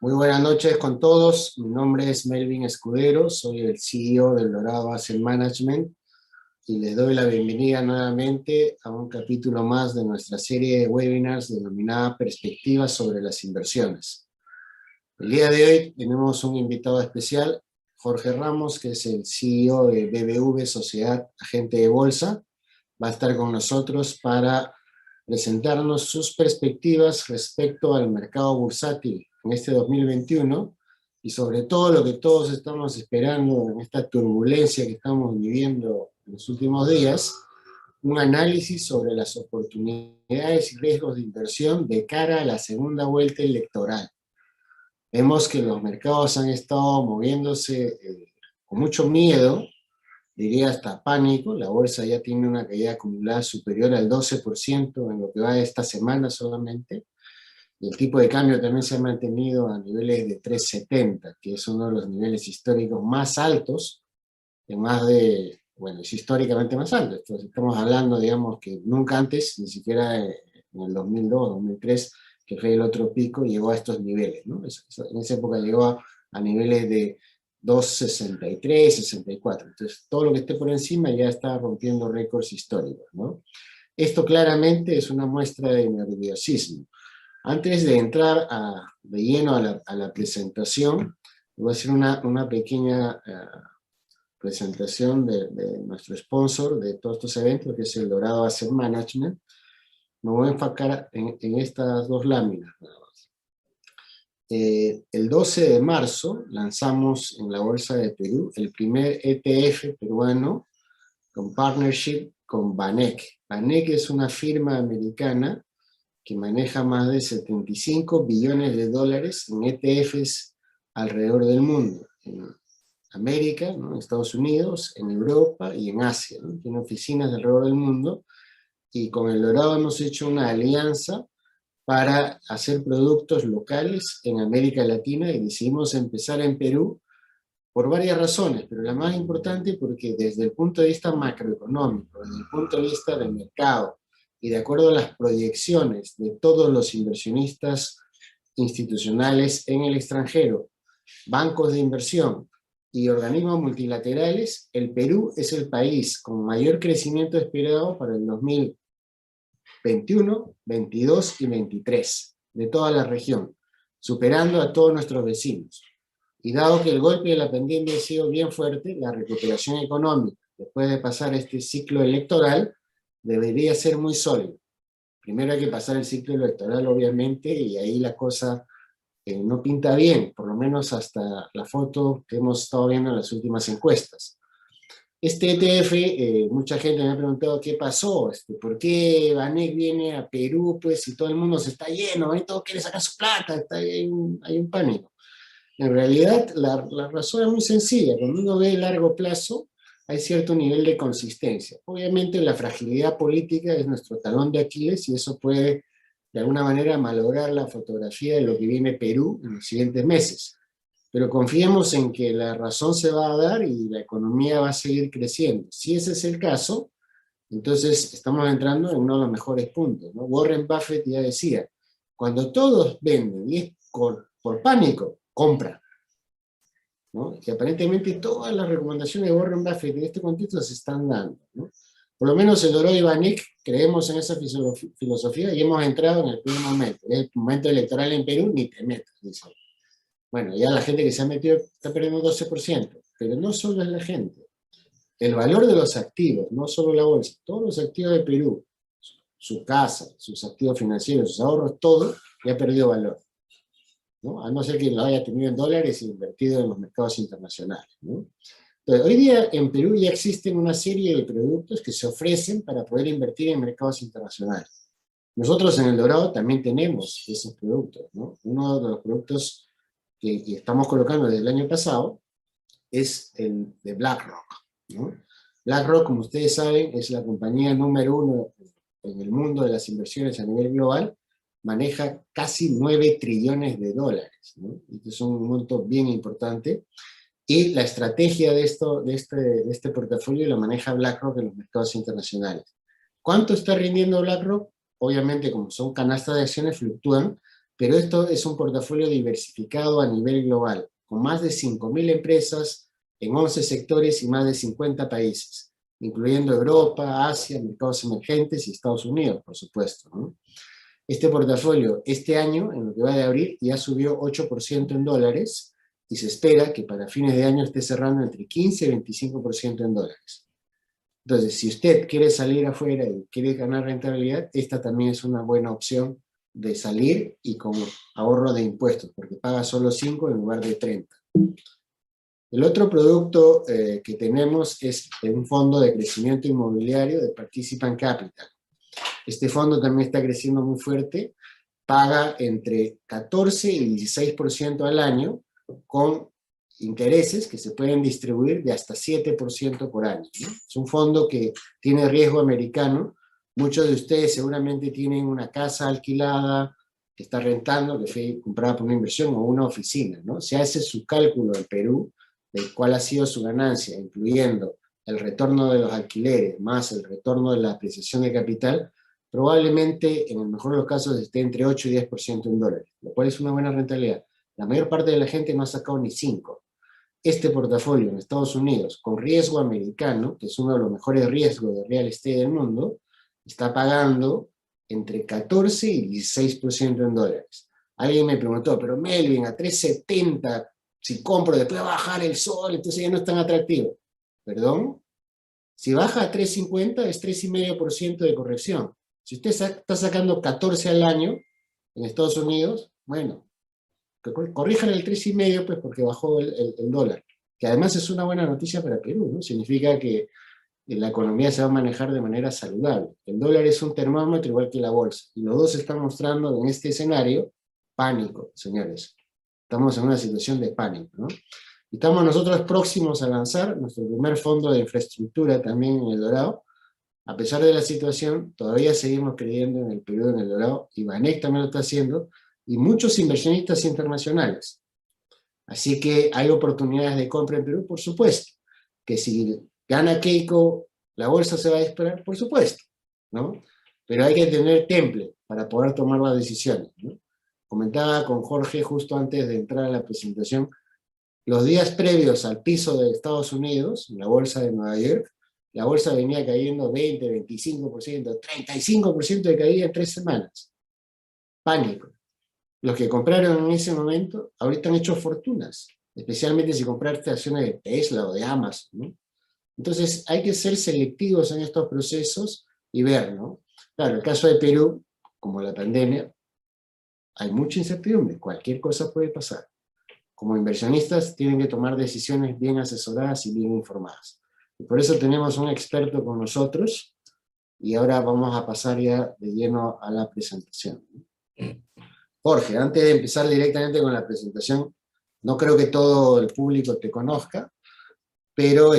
Muy buenas noches con todos. Mi nombre es Melvin Escudero, soy el CEO del Dorado Asset Management y les doy la bienvenida nuevamente a un capítulo más de nuestra serie de webinars denominada Perspectivas sobre las inversiones. El día de hoy tenemos un invitado especial, Jorge Ramos, que es el CEO de BBV Sociedad Agente de Bolsa. Va a estar con nosotros para presentarnos sus perspectivas respecto al mercado bursátil en este 2021 y sobre todo lo que todos estamos esperando en esta turbulencia que estamos viviendo en los últimos días, un análisis sobre las oportunidades y riesgos de inversión de cara a la segunda vuelta electoral. Vemos que los mercados han estado moviéndose con mucho miedo, diría hasta pánico. La bolsa ya tiene una caída acumulada superior al 12% en lo que va de esta semana solamente. Y el tipo de cambio también se ha mantenido a niveles de 3.70, que es uno de los niveles históricos más altos, en más de, bueno, es históricamente más alto. Entonces, estamos hablando, digamos, que nunca antes, ni siquiera en el 2002, 2003, que fue el otro pico, llegó a estos niveles, ¿no? En esa época llegó a niveles de 2.63, 64. Entonces, todo lo que esté por encima ya está rompiendo récords históricos, ¿no? Esto claramente es una muestra de nerviosismo. Antes de entrar de lleno a la presentación, voy a hacer una pequeña presentación de nuestro sponsor de todos estos eventos, que es el Dorado Asset Management. Me voy a enfocar en estas dos láminas. El 12 de marzo lanzamos en la Bolsa de Perú el primer ETF peruano con partnership con Banek. Banek es una firma americana que maneja más de 75 billones de dólares en ETFs alrededor del mundo, en América, ¿no?, en Estados Unidos, en Europa y en Asia, ¿no? Tiene oficinas alrededor del mundo, y con el Dorado hemos hecho una alianza para hacer productos locales en América Latina, y decidimos empezar en Perú por varias razones, pero la más importante porque desde el punto de vista macroeconómico, desde el punto de vista del mercado, y de acuerdo a las proyecciones de todos los inversionistas institucionales en el extranjero, bancos de inversión y organismos multilaterales, el Perú es el país con mayor crecimiento esperado para el 2021, 22 y 23 de toda la región, superando a todos nuestros vecinos. Y dado que el golpe de la pandemia ha sido bien fuerte, la recuperación económica, después de pasar este ciclo electoral, debería ser muy sólida. Primero hay que pasar el ciclo electoral, obviamente, y ahí la cosa no pinta bien, por lo menos hasta la foto que hemos estado viendo en las últimas encuestas. Este ETF, mucha gente me ha preguntado qué pasó, por qué Banek viene a Perú, pues, si todo el mundo se está lleno, ahí todo quiere sacar su plata, hay un pánico. En realidad, la razón es muy sencilla. Cuando uno ve a largo plazo, hay cierto nivel de consistencia. Obviamente, la fragilidad política es nuestro talón de Aquiles y eso puede, de alguna manera, malograr la fotografía de lo que viene Perú en los siguientes meses. Pero confiemos en que la razón se va a dar y la economía va a seguir creciendo. Si ese es el caso, entonces estamos entrando en uno de los mejores puntos, ¿no? Warren Buffett ya decía, cuando todos venden y es por pánico, compra, ¿no? Y aparentemente todas las recomendaciones de Warren Buffett en este contexto se están dando, ¿no? Por lo menos el Dorado y Banek creemos en esa filosofía y hemos entrado en el primer momento. En el momento electoral en Perú, ni te metas, dice. Bueno, ya la gente que se ha metido está perdiendo un 12%, pero no solo es la gente. El valor de los activos, no solo la bolsa, todos los activos de Perú, su casa, sus activos financieros, sus ahorros, todo, ya ha perdido valor, ¿no? A no ser que lo haya tenido en dólares e invertido en los mercados internacionales, ¿no? Entonces, hoy día en Perú ya existen una serie de productos que se ofrecen para poder invertir en mercados internacionales. Nosotros en El Dorado también tenemos esos productos, ¿no? Uno de los productos que estamos colocando desde el año pasado es el de BlackRock, ¿no? BlackRock, como ustedes saben, es la compañía número uno en el mundo de las inversiones a nivel global, maneja casi 9 trillones de dólares, ¿no? Es un monto bien importante, y la estrategia de este portafolio la maneja BlackRock en los mercados internacionales. ¿Cuánto está rindiendo BlackRock? Obviamente, como son canastas de acciones, fluctúan, pero esto es un portafolio diversificado a nivel global, con más de 5.000 empresas en 11 sectores y más de 50 países, incluyendo Europa, Asia, mercados emergentes y Estados Unidos, por supuesto, ¿no? Este portafolio este año, en lo que va de abril, ya subió 8% en dólares y se espera que para fines de año esté cerrando entre 15 y 25% en dólares. Entonces, si usted quiere salir afuera y quiere ganar rentabilidad, esta también es una buena opción de salir y con ahorro de impuestos, porque paga solo 5 en lugar de 30. El otro producto que tenemos es un fondo de crecimiento inmobiliario de Participant Capital. Este fondo también está creciendo muy fuerte, paga entre 14 y 16% al año, con intereses que se pueden distribuir de hasta 7% por año, ¿no? Es un fondo que tiene riesgo americano. Muchos de ustedes seguramente tienen una casa alquilada, que está rentando, que fue comprada por una inversión, o una oficina, ¿no? Se hace su cálculo en Perú de cuál ha sido su ganancia, incluyendo el retorno de los alquileres, más el retorno de la apreciación de capital, probablemente, en el mejor de los casos, esté entre 8 y 10% en dólares, lo cual es una buena rentabilidad. La mayor parte de la gente no ha sacado ni 5. Este portafolio en Estados Unidos, con riesgo americano, que es uno de los mejores riesgos de real estate del mundo, está pagando entre 14 y 16% en dólares. Alguien me preguntó, pero Melvin, a 3.70, si compro, después va a bajar el sol, entonces ya no es tan atractivo. ¿Perdón? Si baja a 3.50 es 3,5% de corrección. Si usted está sacando 14 al año en Estados Unidos, bueno, corrijan el 3,5 pues porque bajó el dólar, que además es una buena noticia para Perú, ¿no? Significa que la economía se va a manejar de manera saludable. El dólar es un termómetro igual que la bolsa, y los dos están mostrando en este escenario pánico, señores. Estamos en una situación de pánico, ¿no? Estamos nosotros próximos a lanzar nuestro primer fondo de infraestructura también en El Dorado. A pesar de la situación, todavía seguimos creyendo en el Perú, en El Dorado, y Banek también lo está haciendo, y muchos inversionistas internacionales. Así que hay oportunidades de compra en Perú, por supuesto. Que si gana Keiko, la bolsa se va a disparar, por supuesto, ¿no? Pero hay que tener temple para poder tomar las decisiones, ¿no? Comentaba con Jorge justo antes de entrar a la presentación, los días previos al piso de Estados Unidos, la bolsa de Nueva York, la bolsa venía cayendo 20, 25%, 35% de caída en 3 semanas. Pánico. Los que compraron en ese momento, ahorita han hecho fortunas, especialmente si compraste acciones de Tesla o de Amazon, ¿no? Entonces hay que ser selectivos en estos procesos y ver, ¿no? Claro, el caso de Perú, como la pandemia, hay mucha incertidumbre, cualquier cosa puede pasar. Como inversionistas tienen que tomar decisiones bien asesoradas y bien informadas. Y por eso tenemos un experto con nosotros, y ahora vamos a pasar ya de lleno a la presentación. Jorge, antes de empezar directamente con la presentación, no creo que todo el público te conozca, pero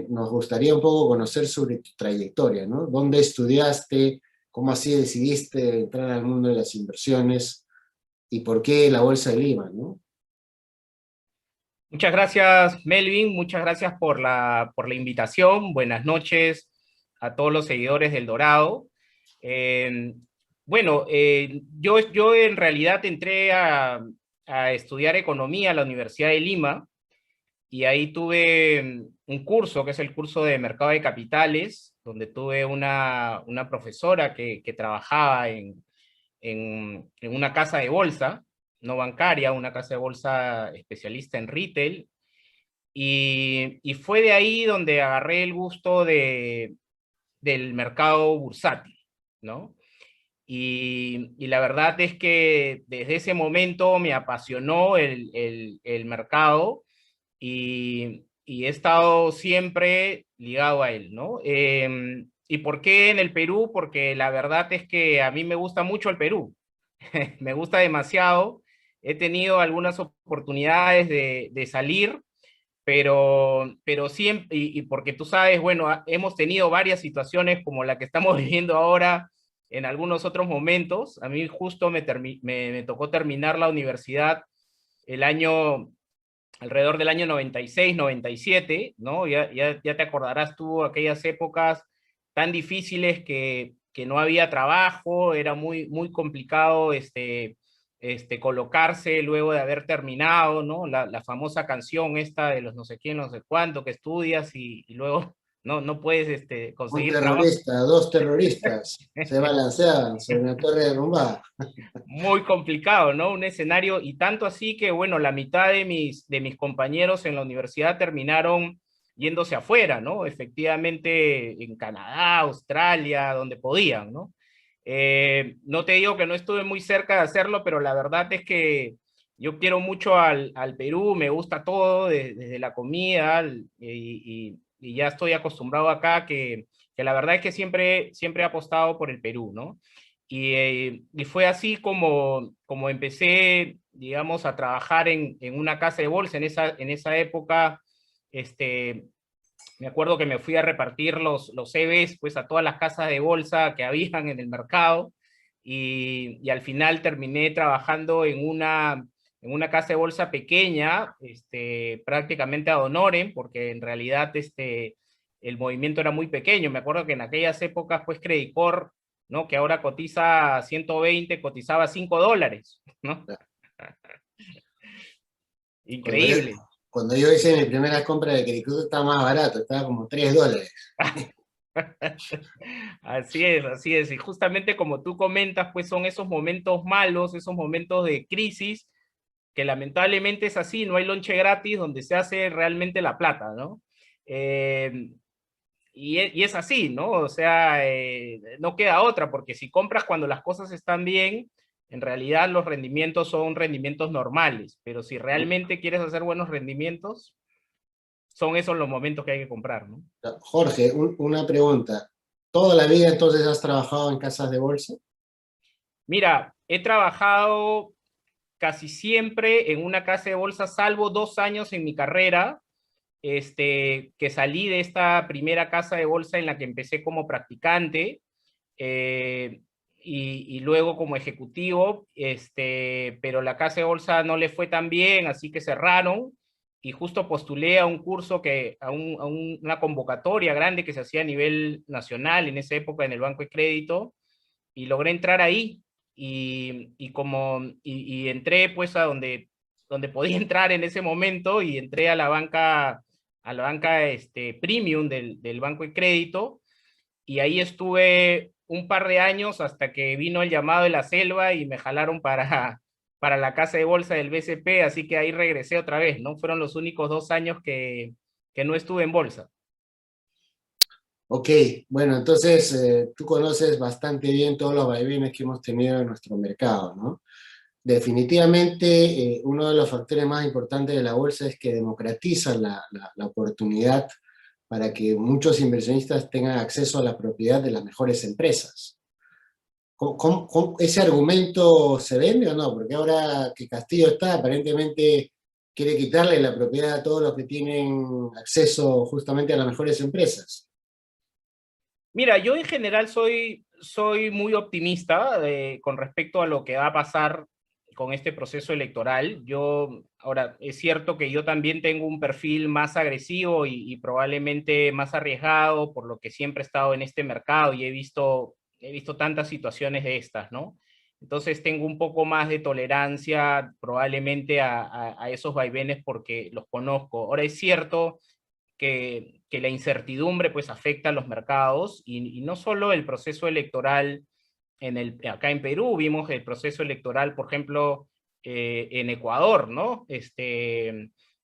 nos gustaría un poco conocer sobre tu trayectoria, ¿no? ¿Dónde estudiaste? ¿Cómo así decidiste entrar al mundo de las inversiones? ¿Y por qué la Bolsa de Lima, ¿no? Muchas gracias, Melvin. Muchas gracias por la invitación. Buenas noches a todos los seguidores del Dorado. Eh, yo en realidad entré a estudiar economía a la Universidad de Lima y ahí tuve un curso que es el curso de Mercado de Capitales, donde tuve una profesora que trabajaba en una casa de bolsa, no bancaria, una casa de bolsa especialista en retail, y fue de ahí donde agarré el gusto del mercado bursátil, ¿no? Y la verdad es que desde ese momento me apasionó el mercado y he estado siempre ligado a él, ¿no? ¿Y por qué en el Perú? Porque la verdad es que a mí me gusta mucho el Perú, me gusta demasiado. He tenido algunas oportunidades de salir, pero siempre, y porque tú sabes, bueno, hemos tenido varias situaciones como la que estamos viviendo ahora en algunos otros momentos. A mí justo me tocó terminar la universidad el año, alrededor del año 96, 97, ¿no? Ya te acordarás tú aquellas épocas tan difíciles que no había trabajo, era muy complicado colocarse luego de haber terminado, ¿no? La famosa canción esta de los no sé quién, no sé cuánto, que estudias y luego no puedes Un conseguir trabajo. terrorista, dos terroristas se balanceaban sobre una torre derrumbada. Muy complicado, ¿no? Un escenario, y tanto así que, bueno, la mitad de mis compañeros en la universidad terminaron yéndose afuera, ¿no? Efectivamente, en Canadá, Australia, donde podían, ¿no? No te digo que no estuve muy cerca de hacerlo, pero la verdad es que yo quiero mucho al Perú, me gusta todo, desde la comida, y ya estoy acostumbrado acá, que la verdad es que siempre he apostado por el Perú, ¿no? Y fue así como empecé, digamos, a trabajar en una casa de bolsa. En esa época, este, me acuerdo que me fui a repartir los CVs pues, a todas las casas de bolsa que habían en el mercado, y al final terminé trabajando en una casa de bolsa pequeña, prácticamente ad honorem, porque en realidad el movimiento era muy pequeño. Me acuerdo que en aquellas épocas, pues Credicor, ¿no? Que ahora cotiza 120, cotizaba $5, ¿no? Cuando yo, Increíble. cuando yo hice mi primera compra de Cricut estaba más barato, estaba como $3. Así es, así es. Y justamente como tú comentas, pues son esos momentos malos, esos momentos de crisis, que lamentablemente es así, no hay lonche gratis donde se hace realmente la plata, ¿no? Eh, y es así, ¿no? O sea, no queda otra, porque si compras cuando las cosas están bien, en realidad los rendimientos son rendimientos normales, pero si realmente quieres hacer buenos rendimientos, son esos los momentos que hay que comprar, ¿no? Jorge, una pregunta. ¿Toda la vida entonces has trabajado en casas de bolsa? Mira, he trabajado casi siempre en una casa de bolsa, salvo 2 años en mi carrera, que salí de esta primera casa de bolsa en la que empecé como practicante, eh, y luego como ejecutivo, pero la casa de bolsa no le fue tan bien, así que cerraron, y justo postulé a un curso, una convocatoria grande que se hacía a nivel nacional en esa época en el Banco de Crédito, y logré entrar ahí, y entré pues a donde podía entrar en ese momento, y entré a la banca premium del Banco de Crédito, y ahí estuve un par de años hasta que vino el llamado de la selva y me jalaron para la casa de bolsa del BCP, así que ahí regresé otra vez, ¿no? Fueron los únicos 2 años que no estuve en bolsa. Ok, bueno, entonces tú conoces bastante bien todos los vaivenes que hemos tenido en nuestro mercado, ¿no? Definitivamente, uno de los factores más importantes de la bolsa es que democratiza la oportunidad para que muchos inversionistas tengan acceso a la propiedad de las mejores empresas. ¿Ese argumento se vende o no? Porque ahora que Castillo está, aparentemente quiere quitarle la propiedad a todos los que tienen acceso justamente a las mejores empresas. Mira, yo en general soy muy optimista con respecto a lo que va a pasar con este proceso electoral. Ahora, es cierto que yo también tengo un perfil más agresivo y probablemente más arriesgado, por lo que siempre he estado en este mercado y he visto tantas situaciones de estas, ¿no? Entonces tengo un poco más de tolerancia probablemente a esos vaivenes porque los conozco. Ahora es cierto que la incertidumbre pues afecta a los mercados, y no solo el proceso electoral acá en Perú, vimos el proceso electoral, por ejemplo, en Ecuador, ¿no?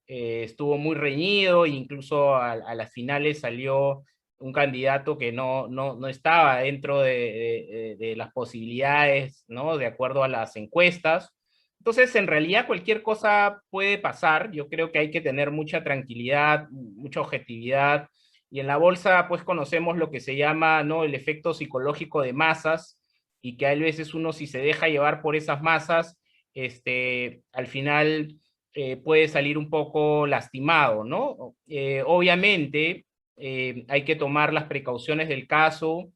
Estuvo muy reñido, incluso a las finales salió un candidato que no estaba dentro de las posibilidades, ¿no? De acuerdo a las encuestas. Entonces, en realidad cualquier cosa puede pasar. Yo creo que hay que tener mucha tranquilidad, mucha objetividad. Y en la bolsa, pues conocemos lo que se llama, ¿no? El efecto psicológico de masas, y que a veces uno, si se deja llevar por esas masas, al final puede salir un poco lastimado, ¿no? Obviamente, hay que tomar las precauciones del caso,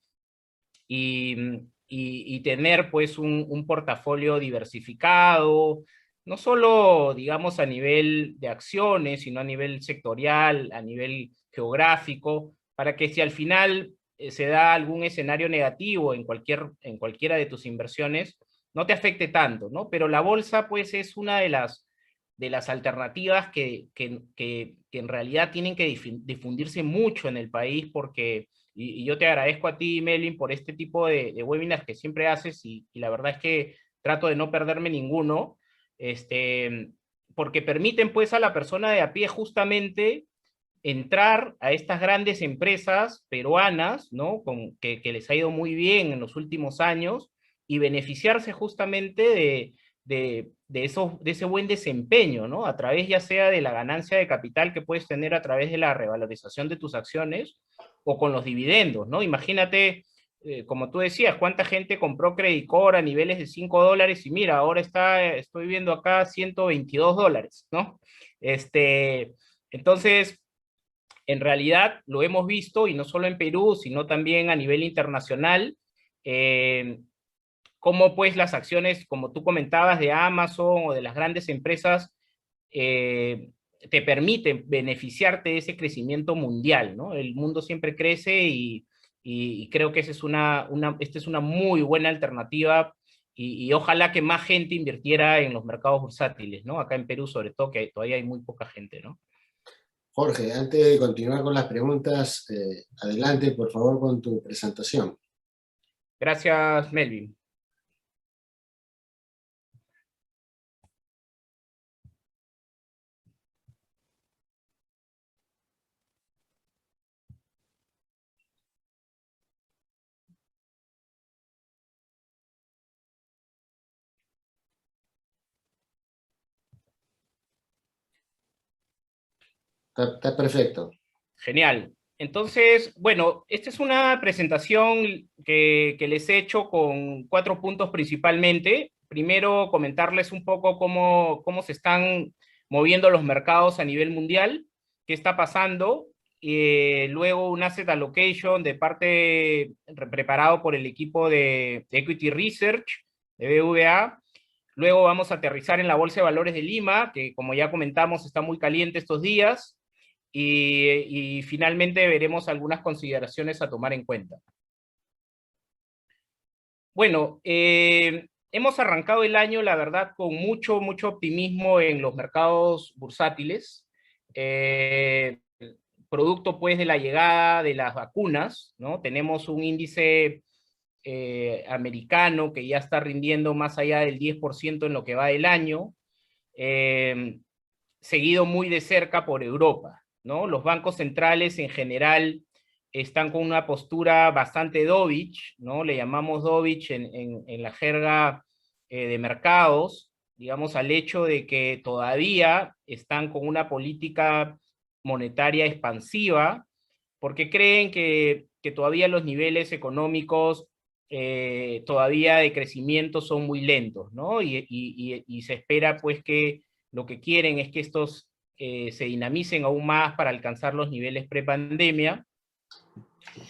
y tener pues un portafolio diversificado, no solo, digamos, a nivel de acciones, sino a nivel sectorial, a nivel geográfico, para que si al final se da algún escenario negativo en cualquiera de tus inversiones, no te afecte tanto, ¿no? Pero la bolsa, pues, es una de las alternativas que en realidad tienen que difundirse mucho en el país, porque, y yo te agradezco a ti, Melvin, por este tipo de webinars que siempre haces, y la verdad es que trato de no perderme ninguno, porque permiten, pues, a la persona de a pie justamente entrar a estas grandes empresas peruanas, ¿no? Que les ha ido muy bien en los últimos años, y beneficiarse justamente de ese buen desempeño, ¿no? A través ya sea de la ganancia de capital que puedes tener a través de la revalorización de tus acciones, o con los dividendos, ¿no? Imagínate, como tú decías, cuánta gente compró Credit Core a niveles de $5, y mira, ahora estoy viendo acá $122, ¿no? Entonces, en realidad lo hemos visto, y no solo en Perú, sino también a nivel internacional, eh, cómo pues las acciones, como tú comentabas, de Amazon o de las grandes empresas, eh, te permiten beneficiarte de ese crecimiento mundial, ¿no? El mundo siempre crece, y creo que esa es esta es una muy buena alternativa, y ojalá que más gente invirtiera en los mercados bursátiles, ¿no? Acá en Perú sobre todo, que todavía hay muy poca gente, ¿no? Jorge, antes de continuar con las preguntas, adelante, por favor, con tu presentación. Gracias, Melvin. Está perfecto. Genial. Entonces, bueno, esta es una presentación que les he hecho con 4 puntos principalmente. Primero, comentarles un poco cómo se están moviendo los mercados a nivel mundial, qué está pasando. Luego, un asset allocation de parte preparado por el equipo de Equity Research de BVA. Luego vamos a aterrizar en la Bolsa de Valores de Lima, que como ya comentamos está muy caliente estos días. Y finalmente veremos algunas consideraciones a tomar en cuenta. Bueno, hemos arrancado el año, la verdad, con mucho optimismo en los mercados bursátiles, producto pues de la llegada de las vacunas, ¿no? Tenemos un índice americano que ya está rindiendo más allá del 10% en lo que va del año, seguido muy de cerca por Europa, ¿no? Los bancos centrales en general están con una postura bastante dovish, ¿no? Le llamamos dovish en la jerga de mercados, digamos, al hecho de que todavía están con una política monetaria expansiva, porque creen que todavía los niveles económicos todavía de crecimiento son muy lentos, ¿no? Y se espera pues que lo que quieren es que estos se dinamicen aún más para alcanzar los niveles prepandemia,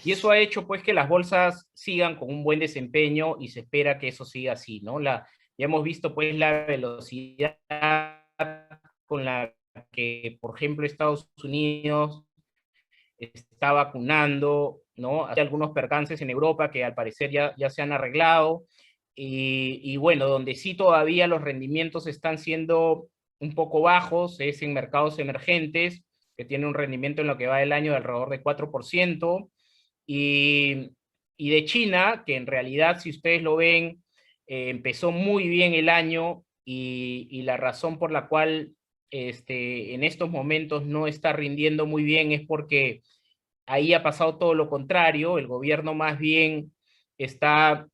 y eso ha hecho pues que las bolsas sigan con un buen desempeño, y se espera que eso siga así, ¿no? Ya hemos visto pues la velocidad con la que, por ejemplo, Estados Unidos está vacunando, ¿no? Hay algunos percances en Europa que al parecer ya se han arreglado, y bueno, donde sí todavía los rendimientos están siendo un poco bajos es en mercados emergentes, que tiene un rendimiento en lo que va del año de alrededor de 4%, y, y de China, que en realidad, si ustedes lo ven, empezó muy bien el año, y la razón por la cual en estos momentos no está rindiendo muy bien es porque ahí ha pasado todo lo contrario. El gobierno más bien está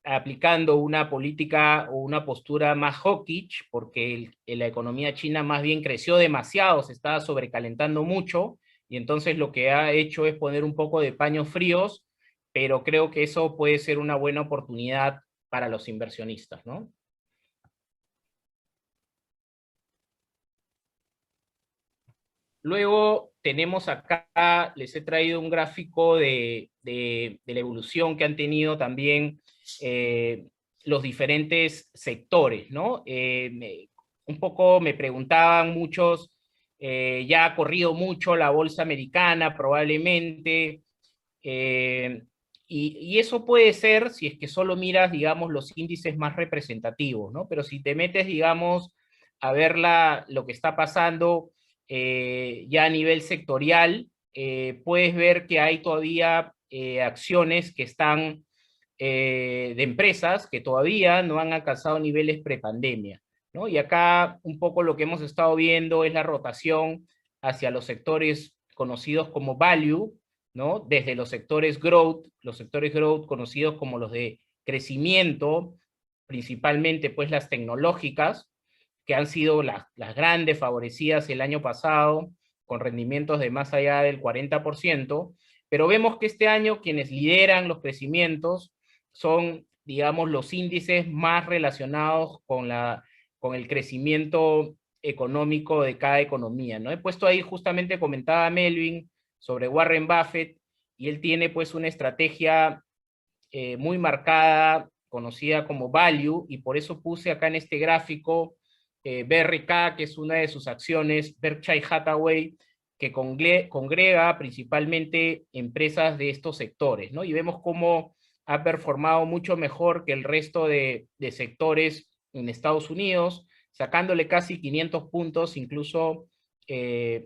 aplicando una política o una postura más hawkish, porque la economía china más bien creció demasiado, se estaba sobrecalentando mucho, y entonces lo que ha hecho es poner un poco de paños fríos, pero creo que eso puede ser una buena oportunidad para los inversionistas, ¿no? Luego tenemos acá, les he traído un gráfico de la evolución que han tenido también los diferentes sectores, ¿no? Un poco me preguntaban muchos, ya ha corrido mucho la bolsa americana probablemente, y eso puede ser si es que solo miras, digamos, los índices más representativos, ¿no? Pero si te metes, digamos, a ver lo que está pasando ya a nivel sectorial, puedes ver que hay todavía acciones que están de empresas que todavía no han alcanzado niveles prepandemia, ¿no? Y acá un poco lo que hemos estado viendo es la rotación hacia los sectores conocidos como value, ¿no? Desde los sectores growth conocidos como los de crecimiento, principalmente pues las tecnológicas, que han sido las grandes favorecidas el año pasado, con rendimientos de más allá del 40%, pero vemos que este año quienes lideran los crecimientos son, digamos, los índices más relacionados con el crecimiento económico de cada economía, ¿no? He puesto ahí, justamente comentaba Melvin sobre Warren Buffett, y él tiene pues una estrategia muy marcada, conocida como value, y por eso puse acá en este gráfico BRK, que es una de sus acciones, Berkshire Hathaway, que congrega principalmente empresas de estos sectores, ¿no? Y vemos cómo ha performado mucho mejor que el resto de sectores en Estados Unidos, sacándole casi 500 puntos incluso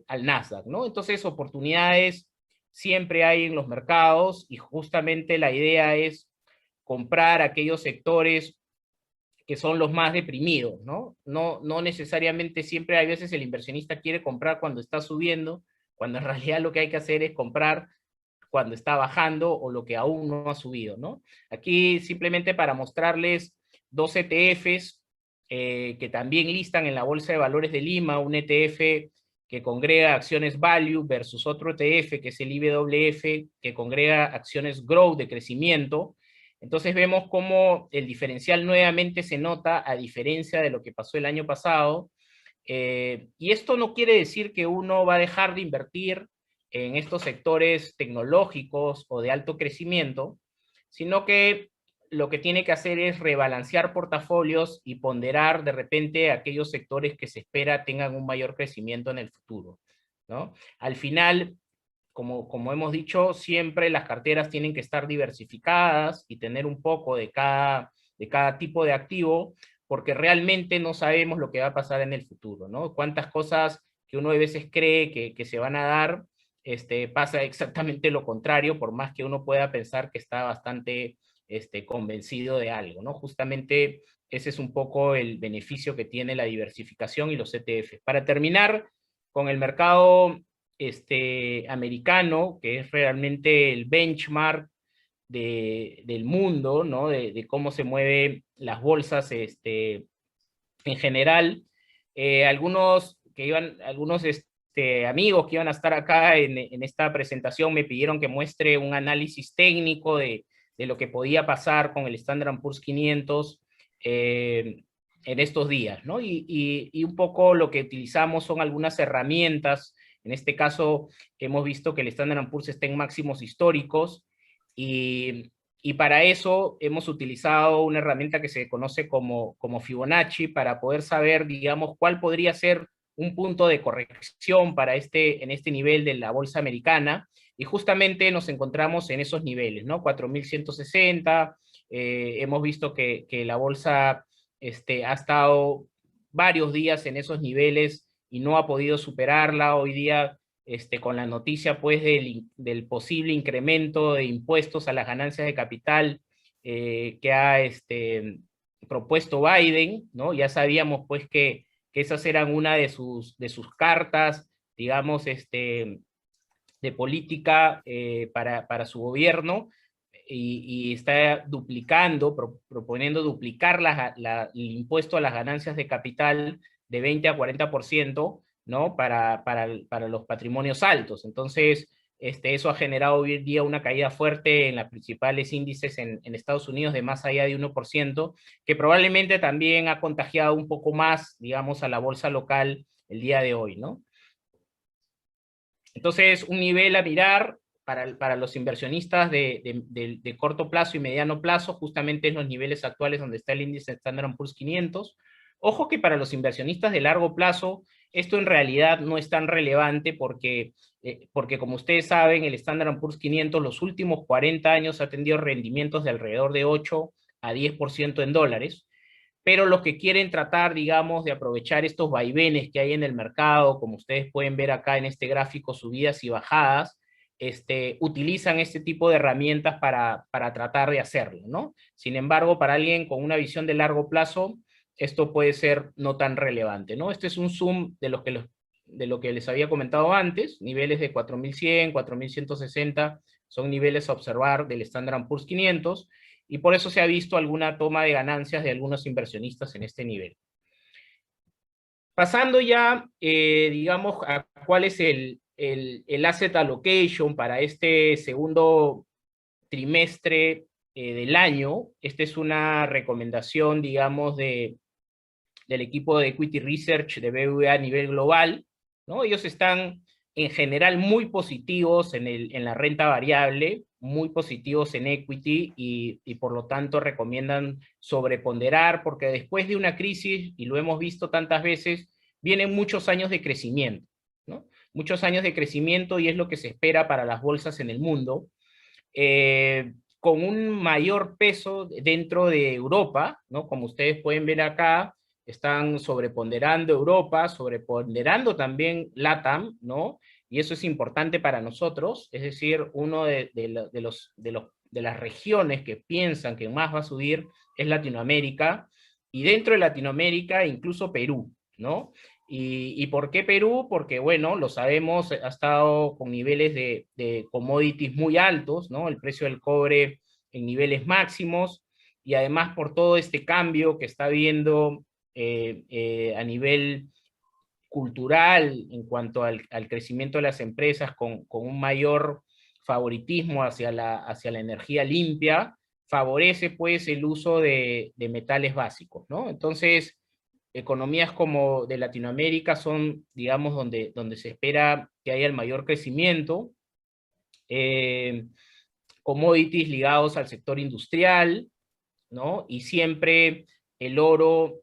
al Nasdaq, ¿no? Entonces, oportunidades siempre hay en los mercados, y justamente la idea es comprar aquellos sectores que son los más deprimidos, ¿no? No necesariamente siempre, hay veces el inversionista quiere comprar cuando está subiendo, cuando en realidad lo que hay que hacer es comprar cuando está bajando o lo que aún no ha subido, ¿no? Aquí simplemente para mostrarles dos ETFs que también listan en la Bolsa de Valores de Lima, un ETF que congrega acciones value versus otro ETF que es el IWF, que congrega acciones growth de crecimiento. Entonces vemos cómo el diferencial nuevamente se nota, a diferencia de lo que pasó el año pasado. Y esto no quiere decir que uno va a dejar de invertir en estos sectores tecnológicos o de alto crecimiento, sino que lo que tiene que hacer es rebalancear portafolios y ponderar de repente aquellos sectores que se espera tengan un mayor crecimiento en el futuro, ¿no? Al final, como hemos dicho, siempre las carteras tienen que estar diversificadas y tener un poco de cada tipo de activo, porque realmente no sabemos lo que va a pasar en el futuro, ¿no? Cuántas cosas que uno a veces cree que se van a dar, pasa exactamente lo contrario, por más que uno pueda pensar que está bastante convencido de algo, ¿no? Justamente ese es un poco el beneficio que tiene la diversificación y los ETF. Para terminar con el mercado americano, que es realmente el benchmark del mundo, ¿no? De cómo se mueven las bolsas en general. Algunos amigos que iban a estar acá en esta presentación me pidieron que muestre un análisis técnico de lo que podía pasar con el Standard & Poor's 500 en estos días, ¿no? Y un poco lo que utilizamos son algunas herramientas. En este caso, hemos visto que el Standard & Poor's está en máximos históricos, y para eso hemos utilizado una herramienta que se conoce como Fibonacci, para poder saber, digamos, cuál podría ser un punto de corrección para en este nivel de la bolsa americana, y justamente nos encontramos en esos niveles, ¿no? 4.160, hemos visto que la bolsa ha estado varios días en esos niveles y no ha podido superarla. Hoy día, con la noticia pues del posible incremento de impuestos a las ganancias de capital que ha propuesto Biden, ¿no? Ya sabíamos pues que esas eran una de sus cartas, digamos, de política para su gobierno, y está duplicando, proponiendo duplicar el impuesto a las ganancias de capital de 20 a 40%, ¿no? Para los patrimonios altos. Entonces, eso ha generado hoy en día una caída fuerte en los principales índices en Estados Unidos de más allá de 1%, que probablemente también ha contagiado un poco más, digamos, a la bolsa local el día de hoy, ¿no? Entonces, un nivel a mirar para los inversionistas de corto plazo y mediano plazo, justamente en los niveles actuales donde está el índice Standard & Poor's 500. Ojo que para los inversionistas de largo plazo, esto en realidad no es tan relevante porque como ustedes saben, el Standard & Poor's 500 los últimos 40 años ha tenido rendimientos de alrededor de 8 a 10% en dólares, pero los que quieren tratar, digamos, de aprovechar estos vaivenes que hay en el mercado, como ustedes pueden ver acá en este gráfico, subidas y bajadas, utilizan este tipo de herramientas para tratar de hacerlo, ¿no? Sin embargo, para alguien con una visión de largo plazo, esto puede ser no tan relevante, ¿no? Este es un zoom de lo que les había comentado antes, niveles de 4100, 4160 son niveles a observar del Standard & Poor's 500, y por eso se ha visto alguna toma de ganancias de algunos inversionistas en este nivel. Pasando ya, digamos, a cuál es el asset allocation para este segundo trimestre del año. Esta es una recomendación, digamos, del equipo de Equity Research de BBVA a nivel global, ¿no? Ellos están en general muy positivos en la renta variable, muy positivos en equity y por lo tanto recomiendan sobreponderar porque después de una crisis, y lo hemos visto tantas veces, vienen muchos años de crecimiento, ¿no? Muchos años de crecimiento y es lo que se espera para las bolsas en el mundo, con un mayor peso dentro de Europa, ¿no? Como ustedes pueden ver acá, están sobreponderando Europa, sobreponderando también LATAM, ¿no? Y eso es importante para nosotros, es decir, uno de las regiones que piensan que más va a subir es Latinoamérica, y dentro de Latinoamérica incluso Perú, ¿no? ¿Y por qué Perú? Porque, bueno, lo sabemos, ha estado con niveles de commodities muy altos, ¿no? El precio del cobre en niveles máximos, y además por todo este cambio que está habiendo a nivel cultural en cuanto al crecimiento de las empresas con un mayor favoritismo hacia la energía limpia, favorece pues el uso de metales básicos, ¿no? Entonces, economías como de Latinoamérica son, digamos, donde se espera que haya el mayor crecimiento, commodities ligados al sector industrial, ¿no? Y siempre el oro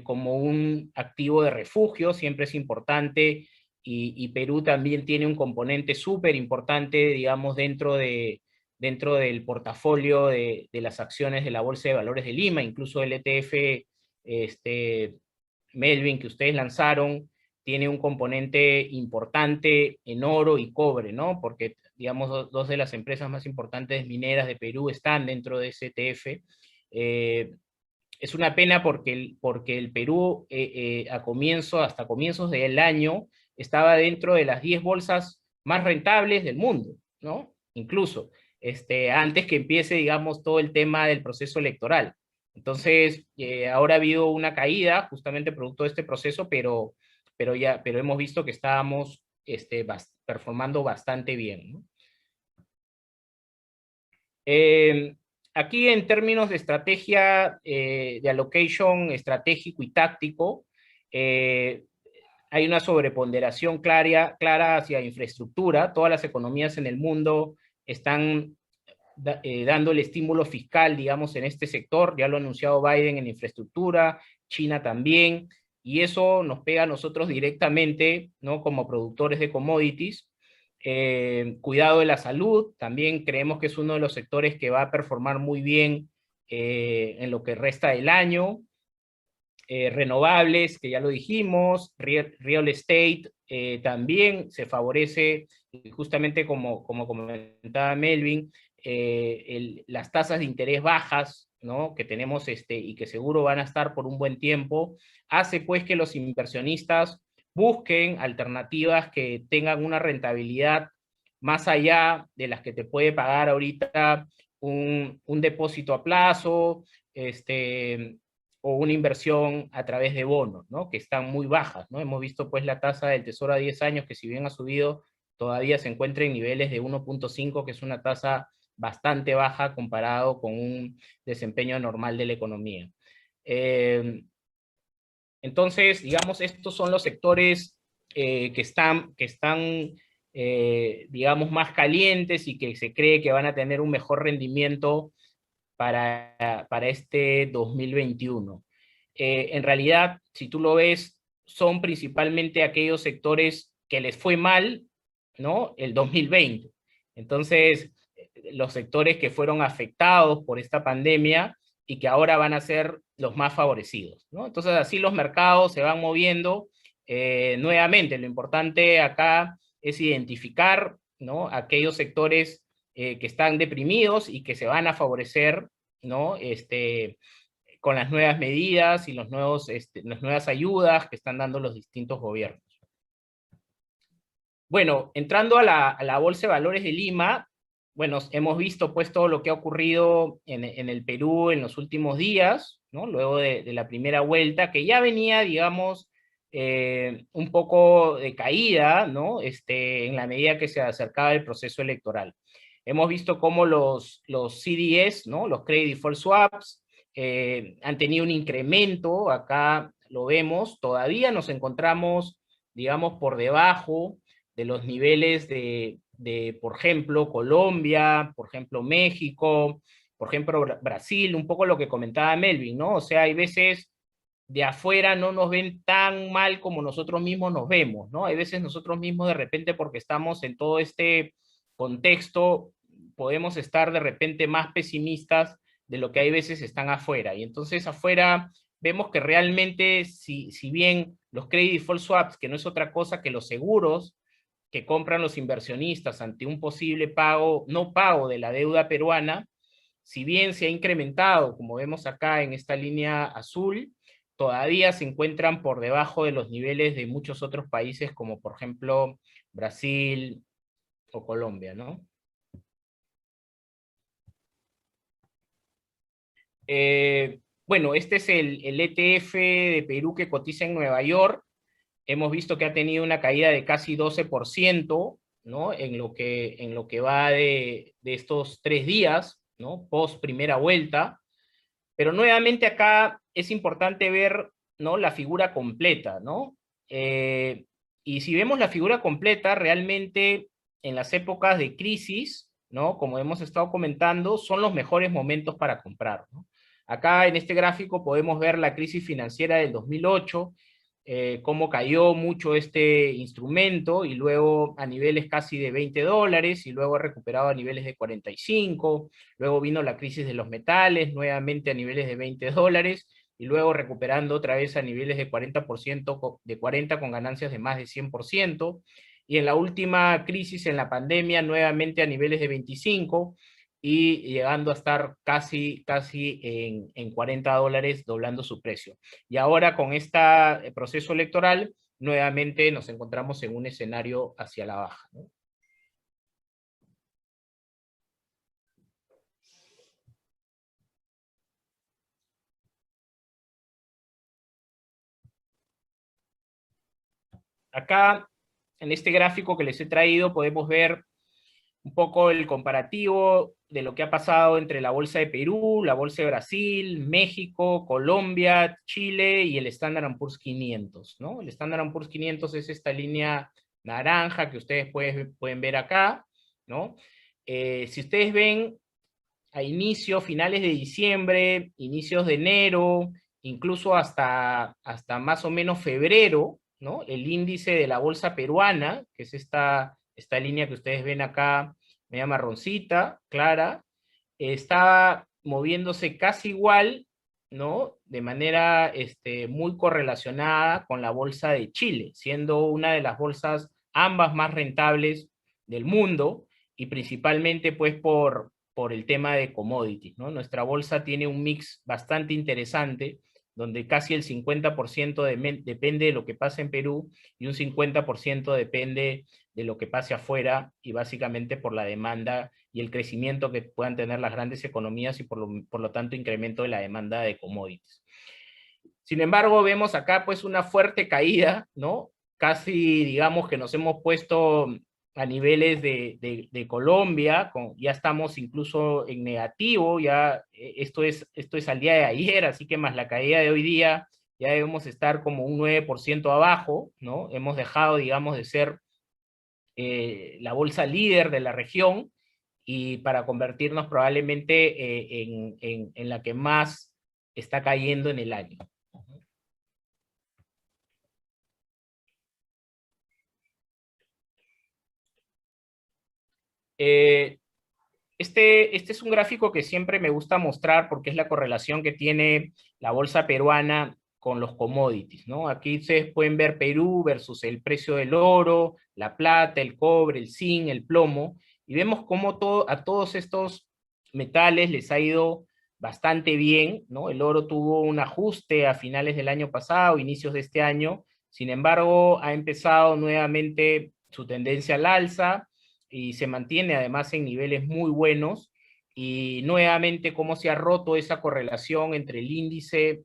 como un activo de refugio, siempre es importante, y Perú también tiene un componente súper importante, digamos, dentro del portafolio de las acciones de la Bolsa de Valores de Lima, incluso el ETF Melvin que ustedes lanzaron, tiene un componente importante en oro y cobre, ¿no? Porque, digamos, dos de las empresas más importantes mineras de Perú están dentro de ese ETF. Es una pena porque el Perú hasta comienzos del año estaba dentro de las 10 bolsas más rentables del mundo, ¿no? Incluso, antes que empiece, digamos, todo el tema del proceso electoral. Entonces, ahora ha habido una caída justamente producto de este proceso, pero hemos visto que estábamos performando bastante bien, ¿no? Aquí en términos de estrategia, de allocation estratégico y táctico, hay una sobreponderación clara hacia infraestructura. Todas las economías en el mundo están dando el estímulo fiscal, digamos, en este sector. Ya lo ha anunciado Biden en infraestructura, China también, y eso nos pega a nosotros directamente, ¿no? Como productores de commodities. Cuidado de la salud, también creemos que es uno de los sectores que va a performar muy bien en lo que resta del año. Renovables, que ya lo dijimos, real estate también se favorece, justamente como comentaba Melvin, las tasas de interés bajas, ¿no? Que tenemos y que seguro van a estar por un buen tiempo, hace pues que los inversionistas busquen alternativas que tengan una rentabilidad más allá de las que te puede pagar ahorita un depósito a plazo, o una inversión a través de bonos, ¿no? Que están muy bajas, ¿no? Hemos visto pues la tasa del Tesoro a 10 años que si bien ha subido, todavía se encuentra en niveles de 1.5, que es una tasa bastante baja comparado con un desempeño normal de la economía. Entonces, digamos, estos son los sectores que están digamos, más calientes y que se cree que van a tener un mejor rendimiento para este 2021. En realidad, si tú lo ves, son principalmente aquellos sectores que les fue mal, ¿no? El 2020. Entonces, los sectores que fueron afectados por esta pandemia y que ahora van a ser los más favorecidos, ¿no? Entonces, así los mercados se van moviendo. Nuevamente, lo importante acá es identificar, ¿no?, aquellos sectores que están deprimidos y que se van a favorecer, ¿no?, con las nuevas medidas y los nuevos, las nuevas ayudas que están dando los distintos gobiernos. Bueno, entrando a la Bolsa de Valores de Lima, bueno, hemos visto pues todo lo que ha ocurrido en el Perú en los últimos días, ¿no? Luego de la primera vuelta, que ya venía, digamos, un poco de caída, ¿no? En la medida que se acercaba el proceso electoral. Hemos visto cómo los CDS, ¿no?, los Credit Default Swaps, han tenido un incremento, acá lo vemos, todavía nos encontramos, digamos, por debajo de los niveles por ejemplo, Colombia, por ejemplo, México, por ejemplo, Brasil, un poco lo que comentaba Melvin, ¿no? O sea, hay veces de afuera no nos ven tan mal como nosotros mismos nos vemos, ¿no? Hay veces nosotros mismos de repente, porque estamos en todo este contexto, podemos estar de repente más pesimistas de lo que hay veces están afuera. Y entonces afuera vemos que realmente, si bien los credit default swaps, que no es otra cosa que los seguros que compran los inversionistas ante un posible pago, no pago de la deuda peruana, si bien se ha incrementado, como vemos acá en esta línea azul, todavía se encuentran por debajo de los niveles de muchos otros países, como por ejemplo Brasil o Colombia, ¿no? Bueno, este es el ETF de Perú que cotiza en Nueva York. Hemos visto que ha tenido una caída de casi 12%, ¿no?, en lo que va de estos 3 días, ¿no?, post primera vuelta. Pero nuevamente acá es importante ver, ¿no?, la figura completa, ¿no? Y si vemos la figura completa, realmente en las épocas de crisis, ¿no?, como hemos estado comentando, son los mejores momentos para comprar, ¿no? Acá en este gráfico podemos ver la crisis financiera del 2008, cómo cayó mucho este instrumento y luego a niveles casi de $20 y luego ha recuperado a niveles de 45, luego vino la crisis de los metales, nuevamente a niveles de $20 y luego recuperando otra vez a niveles de 40%, de 40 con ganancias de más de 100%, y en la última crisis en la pandemia nuevamente a niveles de 25 y llegando a estar casi en $40 doblando su precio. Y ahora con este proceso electoral, nuevamente nos encontramos en un escenario hacia la baja, ¿no? Acá, en este gráfico que les he traído, podemos ver un poco el comparativo de lo que ha pasado entre la Bolsa de Perú, la Bolsa de Brasil, México, Colombia, Chile y el Standard & Poor's 500, ¿no? El Standard & Poor's 500 es esta línea naranja que ustedes pueden ver acá, ¿no? Si ustedes ven a finales de diciembre, inicios de enero, incluso hasta más o menos febrero, ¿no?, el índice de la bolsa peruana, que es esta línea que ustedes ven acá, media marroncita, clara, estaba moviéndose casi igual, ¿no?, de manera muy correlacionada con la bolsa de Chile, siendo una de las bolsas ambas más rentables del mundo, y principalmente pues por el tema de commodities, ¿no? Nuestra bolsa tiene un mix bastante interesante, donde casi el 50% depende de lo que pasa en Perú y un 50% depende de lo que pase afuera, y básicamente por la demanda y el crecimiento que puedan tener las grandes economías y por lo tanto incremento de la demanda de commodities. Sin embargo, vemos acá pues una fuerte caída, ¿no? Casi digamos que nos hemos puesto a niveles de Colombia, ya estamos incluso en negativo, ya esto es al día de ayer, así que más la caída de hoy día, ya debemos estar como un 9% abajo, ¿no? Hemos dejado, digamos, de ser la bolsa líder de la región y para convertirnos probablemente en la que más está cayendo en el año. Eh, este es un gráfico que siempre me gusta mostrar porque es la correlación que tiene la bolsa peruana con los commodities, ¿no? Aquí ustedes pueden ver Perú versus el precio del oro, la plata, el cobre, el zinc, el plomo, y vemos cómo a todos estos metales les ha ido bastante bien, ¿no? El oro tuvo un ajuste a finales del año pasado, inicios de este año, sin embargo, ha empezado nuevamente su tendencia al alza, y se mantiene además en niveles muy buenos, y nuevamente cómo se ha roto esa correlación entre el índice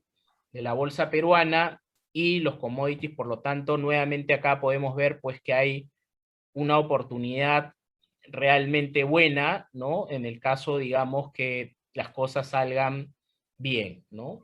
de la bolsa peruana y los commodities. Por lo tanto, nuevamente acá podemos ver pues que hay una oportunidad realmente buena, ¿no? En el caso, digamos, que las cosas salgan bien, ¿no?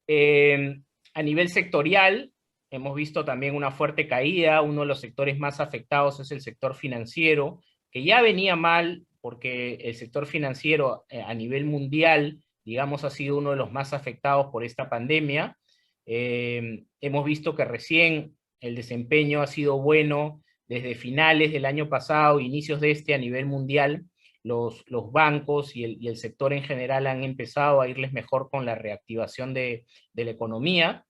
Eh, a nivel sectorial, hemos visto también una fuerte caída. Uno de los sectores más afectados es el sector financiero, que ya venía mal porque el sector financiero a nivel mundial, digamos, ha sido uno de los más afectados por esta pandemia. Hemos visto que recién el desempeño ha sido bueno desde finales del año pasado, inicios de este a nivel mundial. Los bancos y el sector en general han empezado a irles mejor con la reactivación de la economía,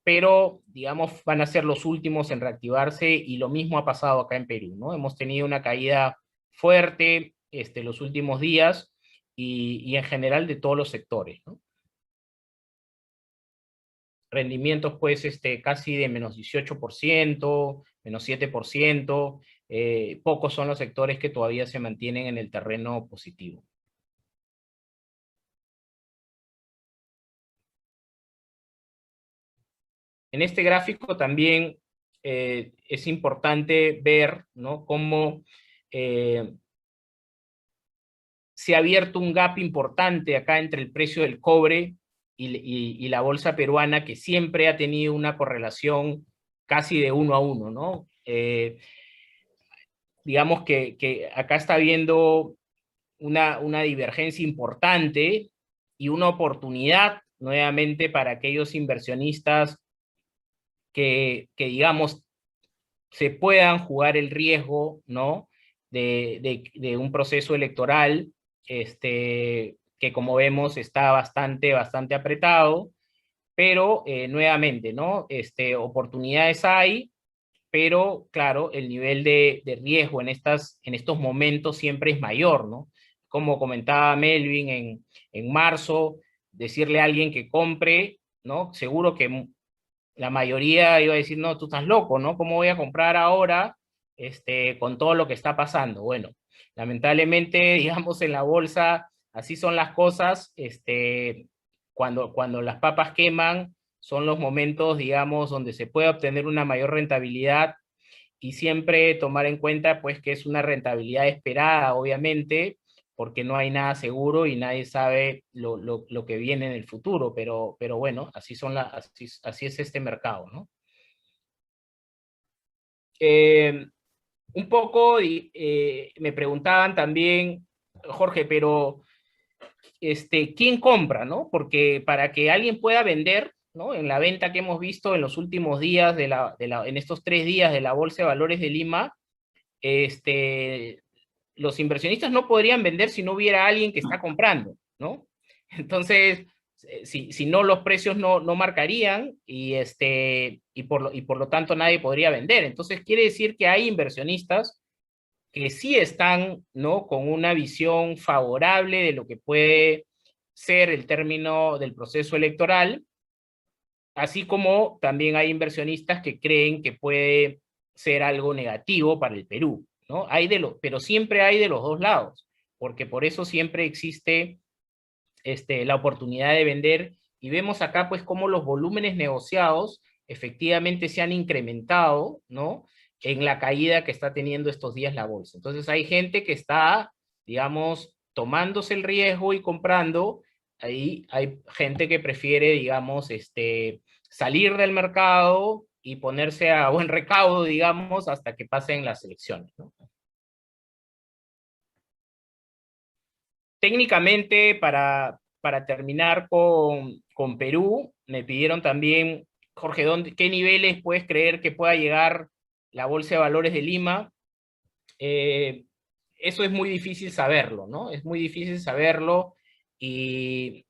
pero digamos van a ser los últimos en reactivarse, y lo mismo ha pasado acá en Perú, ¿no? Hemos tenido una caída fuerte los últimos días, y en general de todos los sectores, ¿no? Rendimientos pues casi de -18%, -7%, pocos son los sectores que todavía se mantienen en el terreno positivo. En este gráfico también es importante ver, ¿no?, cómo eh, se ha abierto un gap importante acá entre el precio del cobre y la bolsa peruana, que siempre ha tenido una correlación casi de 1 a 1, ¿no? Digamos que acá está habiendo una divergencia importante y una oportunidad nuevamente para aquellos inversionistas digamos, se puedan jugar el riesgo, ¿no?, de un proceso electoral, que como vemos está bastante apretado, pero nuevamente, ¿no?, oportunidades hay, pero claro, el nivel de riesgo en estos momentos siempre es mayor, ¿no? Como comentaba Melvin en marzo, decirle a alguien que compre, ¿no?, seguro que la mayoría iba a decir, no, tú estás loco, ¿no? ¿Cómo voy a comprar ahora con todo lo que está pasando? Bueno, lamentablemente, digamos, en la bolsa así son las cosas. Cuando las papas queman son los momentos, digamos, donde se puede obtener una mayor rentabilidad, y siempre tomar en cuenta pues que es una rentabilidad esperada, obviamente, porque no hay nada seguro y nadie sabe lo que viene en el futuro, pero bueno, así es este mercado, ¿no? Eh, un poco me preguntaban también, Jorge, pero ¿quién compra, no? Porque para que alguien pueda vender, ¿no?, en la venta que hemos visto en los últimos días en estos 3 días de la Bolsa de Valores de Lima, los inversionistas no podrían vender si no hubiera alguien que está comprando, ¿no? Entonces, si no, los precios no marcarían, y por lo tanto nadie podría vender. Entonces quiere decir que hay inversionistas que sí están, ¿no?, con una visión favorable de lo que puede ser el término del proceso electoral, así como también hay inversionistas que creen que puede ser algo negativo para el Perú, ¿no? Pero siempre hay de los dos lados, porque por eso siempre existe la oportunidad de vender, y vemos acá pues cómo los volúmenes negociados efectivamente se han incrementado, ¿no?, en la caída que está teniendo estos días la bolsa. Entonces hay gente que está, digamos, tomándose el riesgo y comprando. Ahí hay gente que prefiere, digamos, salir del mercado y ponerse a buen recaudo, digamos, hasta que pasen las elecciones, ¿no? Técnicamente, para terminar con Perú, me pidieron también, Jorge, ¿qué niveles puedes creer que pueda llegar la Bolsa de Valores de Lima, eso es muy difícil saberlo, ¿no? Es muy difícil saberlo y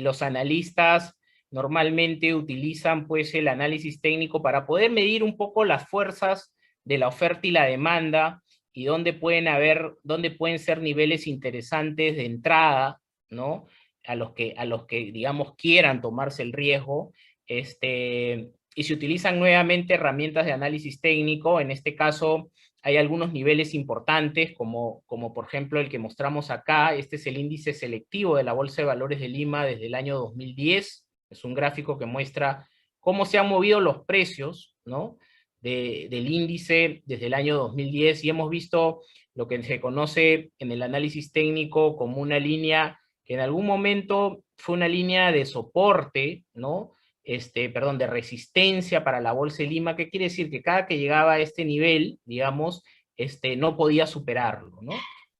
los analistas normalmente utilizan pues el análisis técnico para poder medir un poco las fuerzas de la oferta y la demanda y dónde pueden ser niveles interesantes de entrada, ¿no? A los que digamos quieran tomarse el riesgo, y se utilizan nuevamente herramientas de análisis técnico. En este caso hay algunos niveles importantes, como por ejemplo el que mostramos acá. Este es el índice selectivo de la Bolsa de Valores de Lima desde el año 2010. Es un gráfico que muestra cómo se han movido los precios, ¿no? Del índice desde el año 2010, y hemos visto lo que se conoce en el análisis técnico como una línea que en algún momento fue una línea de soporte, ¿no? Perdón, de resistencia para la Bolsa de Lima. ¿Qué quiere decir? Que cada que llegaba a este nivel, digamos, no podía superarlo, ¿no?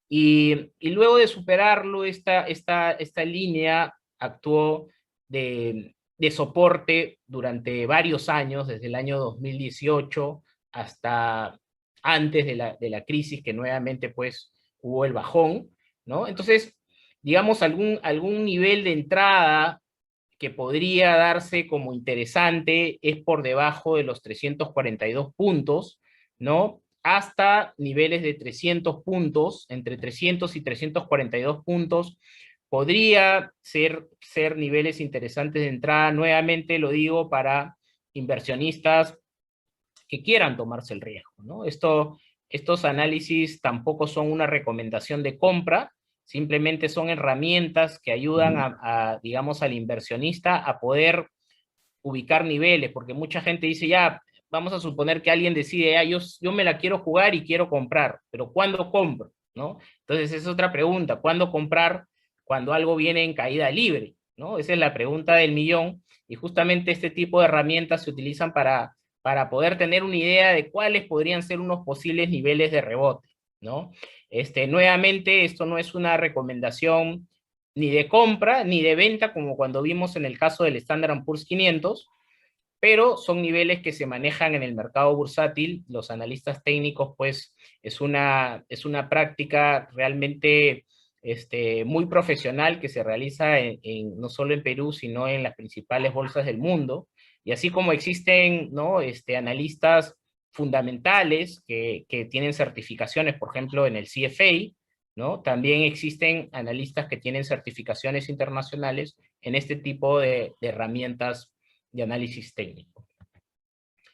Y luego de superarlo, esta línea actuó de soporte durante varios años, desde el año 2018 hasta antes de la crisis, que nuevamente pues hubo el bajón, ¿no? Entonces, digamos, algún nivel de entrada que podría darse como interesante es por debajo de los 342 puntos, ¿no? Hasta niveles de 300 puntos, entre 300 y 342 puntos, podría ser niveles interesantes de entrada. Nuevamente lo digo para inversionistas que quieran tomarse el riesgo, ¿no? Estos análisis tampoco son una recomendación de compra, simplemente son herramientas que ayudan digamos, al inversionista a poder ubicar niveles, porque mucha gente dice, ya, vamos a suponer que alguien decide, ya, yo me la quiero jugar y quiero comprar, pero ¿cuándo compro? ¿No? Entonces, esa es otra pregunta, ¿cuándo comprar cuando algo viene en caída libre? ¿No? Esa es la pregunta del millón, y justamente este tipo de herramientas se utilizan para poder tener una idea de cuáles podrían ser unos posibles niveles de rebote, ¿no? Nuevamente, esto no es una recomendación ni de compra ni de venta, como cuando vimos en el caso del Standard & Poor's 500, pero son niveles que se manejan en el mercado bursátil. Los analistas técnicos, pues, es una práctica realmente muy profesional que se realiza no solo en Perú, sino en las principales bolsas del mundo. Y así como existen, ¿no? Analistas fundamentales que tienen certificaciones, por ejemplo, en el CFA, ¿no? También existen analistas que tienen certificaciones internacionales en este tipo de herramientas de análisis técnico.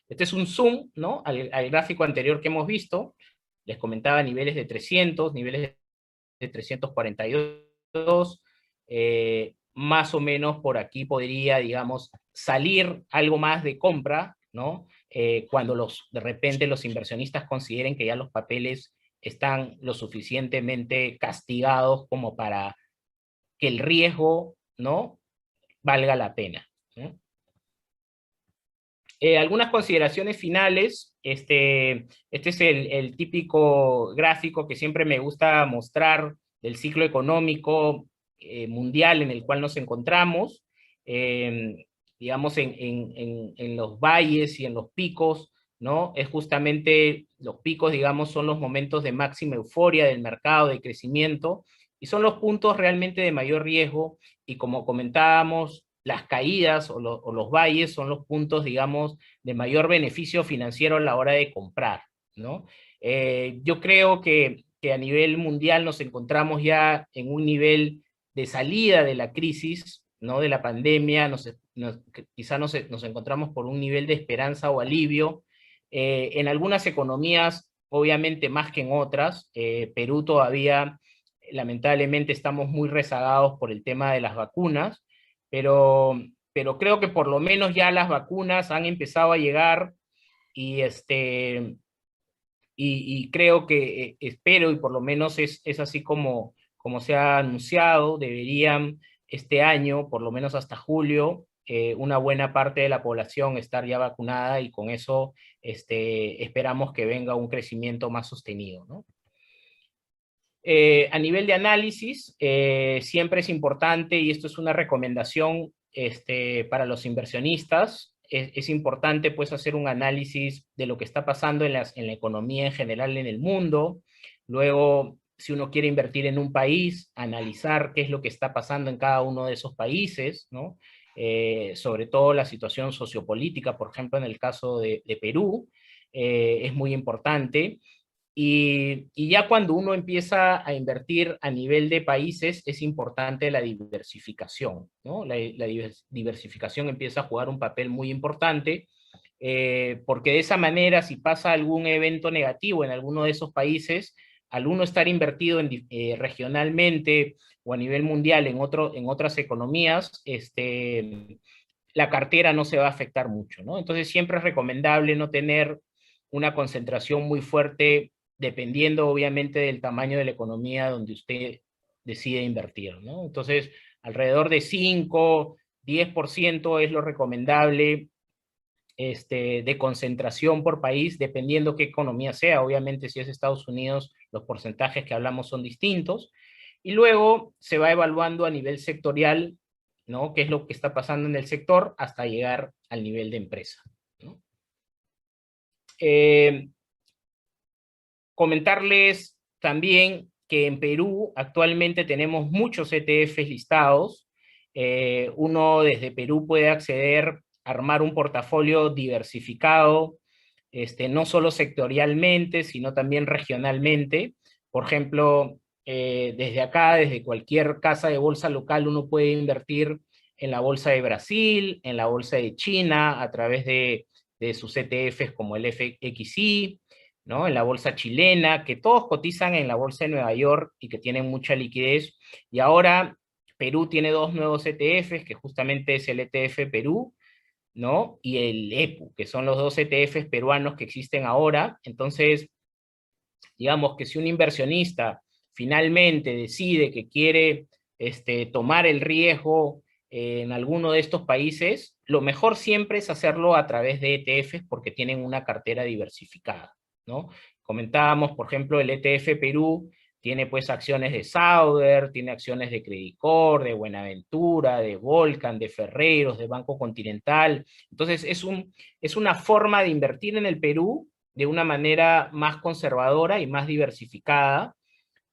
Este es un zoom, ¿no? Al gráfico anterior que hemos visto. Les comentaba niveles de 300, niveles de 342, más o menos por aquí podría, digamos, salir algo más de compra, ¿no? Cuando de repente los inversionistas consideren que ya los papeles están lo suficientemente castigados como para que el riesgo, ¿no?, valga la pena, ¿no? Algunas consideraciones finales. Este es el típico gráfico que siempre me gusta mostrar del ciclo económico mundial en el cual nos encontramos. Digamos, en los valles y en los picos, ¿no? Es justamente los picos, digamos, son los momentos de máxima euforia del mercado, de crecimiento, y son los puntos realmente de mayor riesgo, y como comentábamos, las caídas o los valles son los puntos, digamos, de mayor beneficio financiero a la hora de comprar, ¿no? Yo creo que a nivel mundial nos encontramos ya en un nivel de salida de la crisis, ¿no?, de la pandemia. Quizá nos encontramos por un nivel de esperanza o alivio. En algunas economías, obviamente más que en otras. Perú todavía, lamentablemente, estamos muy rezagados por el tema de las vacunas, pero creo que por lo menos ya las vacunas han empezado a llegar, y creo que, espero, y por lo menos es así como se ha anunciado, deberían este año, por lo menos hasta julio, una buena parte de la población estar ya vacunada, y con eso esperamos que venga un crecimiento más sostenido, ¿no? A nivel de análisis, siempre es importante, y esto es una recomendación para los inversionistas, es importante pues hacer un análisis de lo que está pasando en la economía en general en el mundo. Luego, si uno quiere invertir en un país, analizar qué es lo que está pasando en cada uno de esos países, ¿no? Sobre todo la situación sociopolítica, por ejemplo, en el caso de Perú, es muy importante. Y ya cuando uno empieza a invertir a nivel de países, es importante la diversificación, ¿no? La diversificación empieza a jugar un papel muy importante, porque de esa manera, si pasa algún evento negativo en alguno de esos países, al uno estar invertido regionalmente o a nivel mundial en otras economías, la cartera no se va a afectar mucho, ¿no? Entonces siempre es recomendable no tener una concentración muy fuerte, dependiendo obviamente del tamaño de la economía donde usted decide invertir, ¿no? Entonces, alrededor de 5, 10% es lo recomendable de concentración por país, dependiendo qué economía sea. Obviamente, si es Estados Unidos, los porcentajes que hablamos son distintos. Y luego se va evaluando a nivel sectorial, ¿no? Qué es lo que está pasando en el sector hasta llegar al nivel de empresa, ¿no? Comentarles también que en Perú actualmente tenemos muchos ETFs listados. Uno desde Perú puede acceder a armar un portafolio diversificado, no solo sectorialmente, sino también regionalmente. Por ejemplo, desde acá, desde cualquier casa de bolsa local, uno puede invertir en la bolsa de Brasil, en la bolsa de China, a través de sus ETFs como el FXI, ¿no? En la bolsa chilena, que todos cotizan en la bolsa de Nueva York y que tienen mucha liquidez. Y ahora Perú tiene dos nuevos ETFs, que justamente es el ETF Perú, ¿no? Y el EPU, que son los dos ETFs peruanos que existen ahora. Entonces, digamos que si un inversionista finalmente decide que quiere tomar el riesgo en alguno de estos países, lo mejor siempre es hacerlo a través de ETFs porque tienen una cartera diversificada, ¿no? Comentábamos, por ejemplo, el ETF Perú tiene pues acciones de Sauder, tiene acciones de Credicor, de Buenaventura, de Volcan, de Ferreiros, de Banco Continental. Entonces es una forma de invertir en el Perú de una manera más conservadora y más diversificada,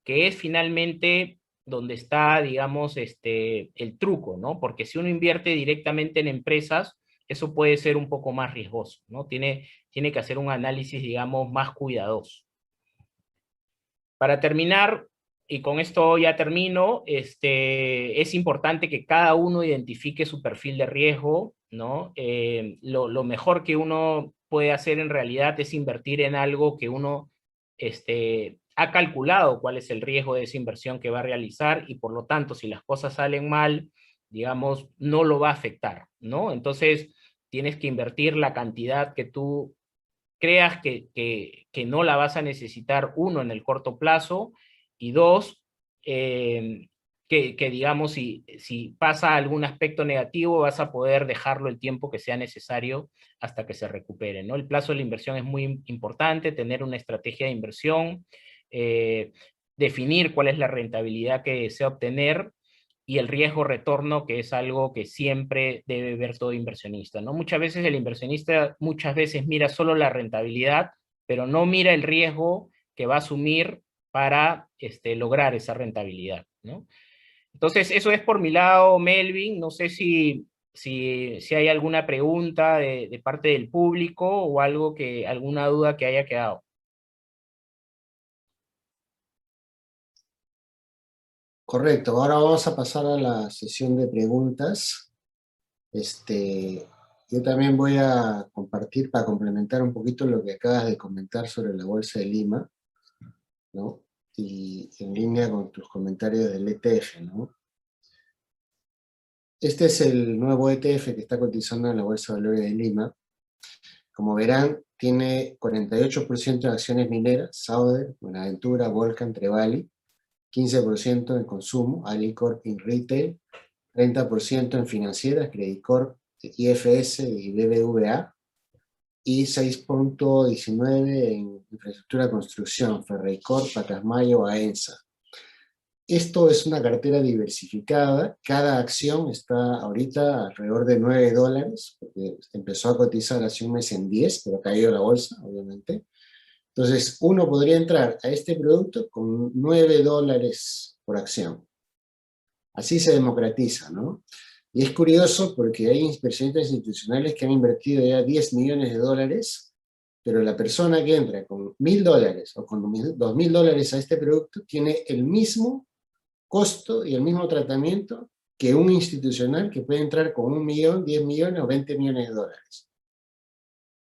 que es finalmente donde está, digamos, el truco, ¿no? Porque si uno invierte directamente en empresas, eso puede ser un poco más riesgoso, ¿no? Tiene que hacer un análisis, digamos, más cuidadoso. Para terminar, y con esto ya termino, es importante que cada uno identifique su perfil de riesgo, ¿no? Lo mejor que uno puede hacer en realidad es invertir en algo que uno ha calculado cuál es el riesgo de esa inversión que va a realizar y por lo tanto, si las cosas salen mal, digamos, no lo va a afectar, ¿no? Entonces, tienes que invertir la cantidad que tú creas que no la vas a necesitar, uno, en el corto plazo, y dos, que digamos, si pasa algún aspecto negativo, vas a poder dejarlo el tiempo que sea necesario hasta que se recupere, ¿no? El plazo de la inversión es muy importante, tener una estrategia de inversión, definir cuál es la rentabilidad que desea obtener y el riesgo retorno, que es algo que siempre debe ver todo inversionista, ¿no? Muchas veces el inversionista mira solo la rentabilidad, pero no mira el riesgo que va a asumir para lograr esa rentabilidad, ¿no? Entonces, eso es por mi lado, Melvin. No sé si hay alguna pregunta de parte del público o alguna duda que haya quedado. Correcto, ahora vamos a pasar a la sesión de preguntas. Yo también voy a compartir para complementar un poquito lo que acabas de comentar sobre la Bolsa de Lima, ¿no? Y en línea con tus comentarios del ETF, ¿no? Este es el nuevo ETF que está cotizando en la Bolsa de Valores de Lima. Como verán, tiene 48% de acciones mineras, Sauder, Buenaventura, Volcan, Trevali, 15% en consumo, Alicorp in Retail, 30% en financieras, Credicor, IFS y BBVA, y 6.19% en infraestructura de construcción, Ferreycorp, Pacasmayo, AENSA. Esto es una cartera diversificada, cada acción está ahorita alrededor de $9, porque empezó a cotizar hace un mes en 10, pero ha caído la bolsa, obviamente. Entonces, uno podría entrar a este producto con $9 por acción. Así se democratiza, ¿no? Y es curioso porque hay inversionistas institucionales que han invertido ya $10 millones, pero la persona que entra con $1.000 o con $2.000 a este producto tiene el mismo costo y el mismo tratamiento que un institucional que puede entrar con 1 millón, 10 millones o $20 millones.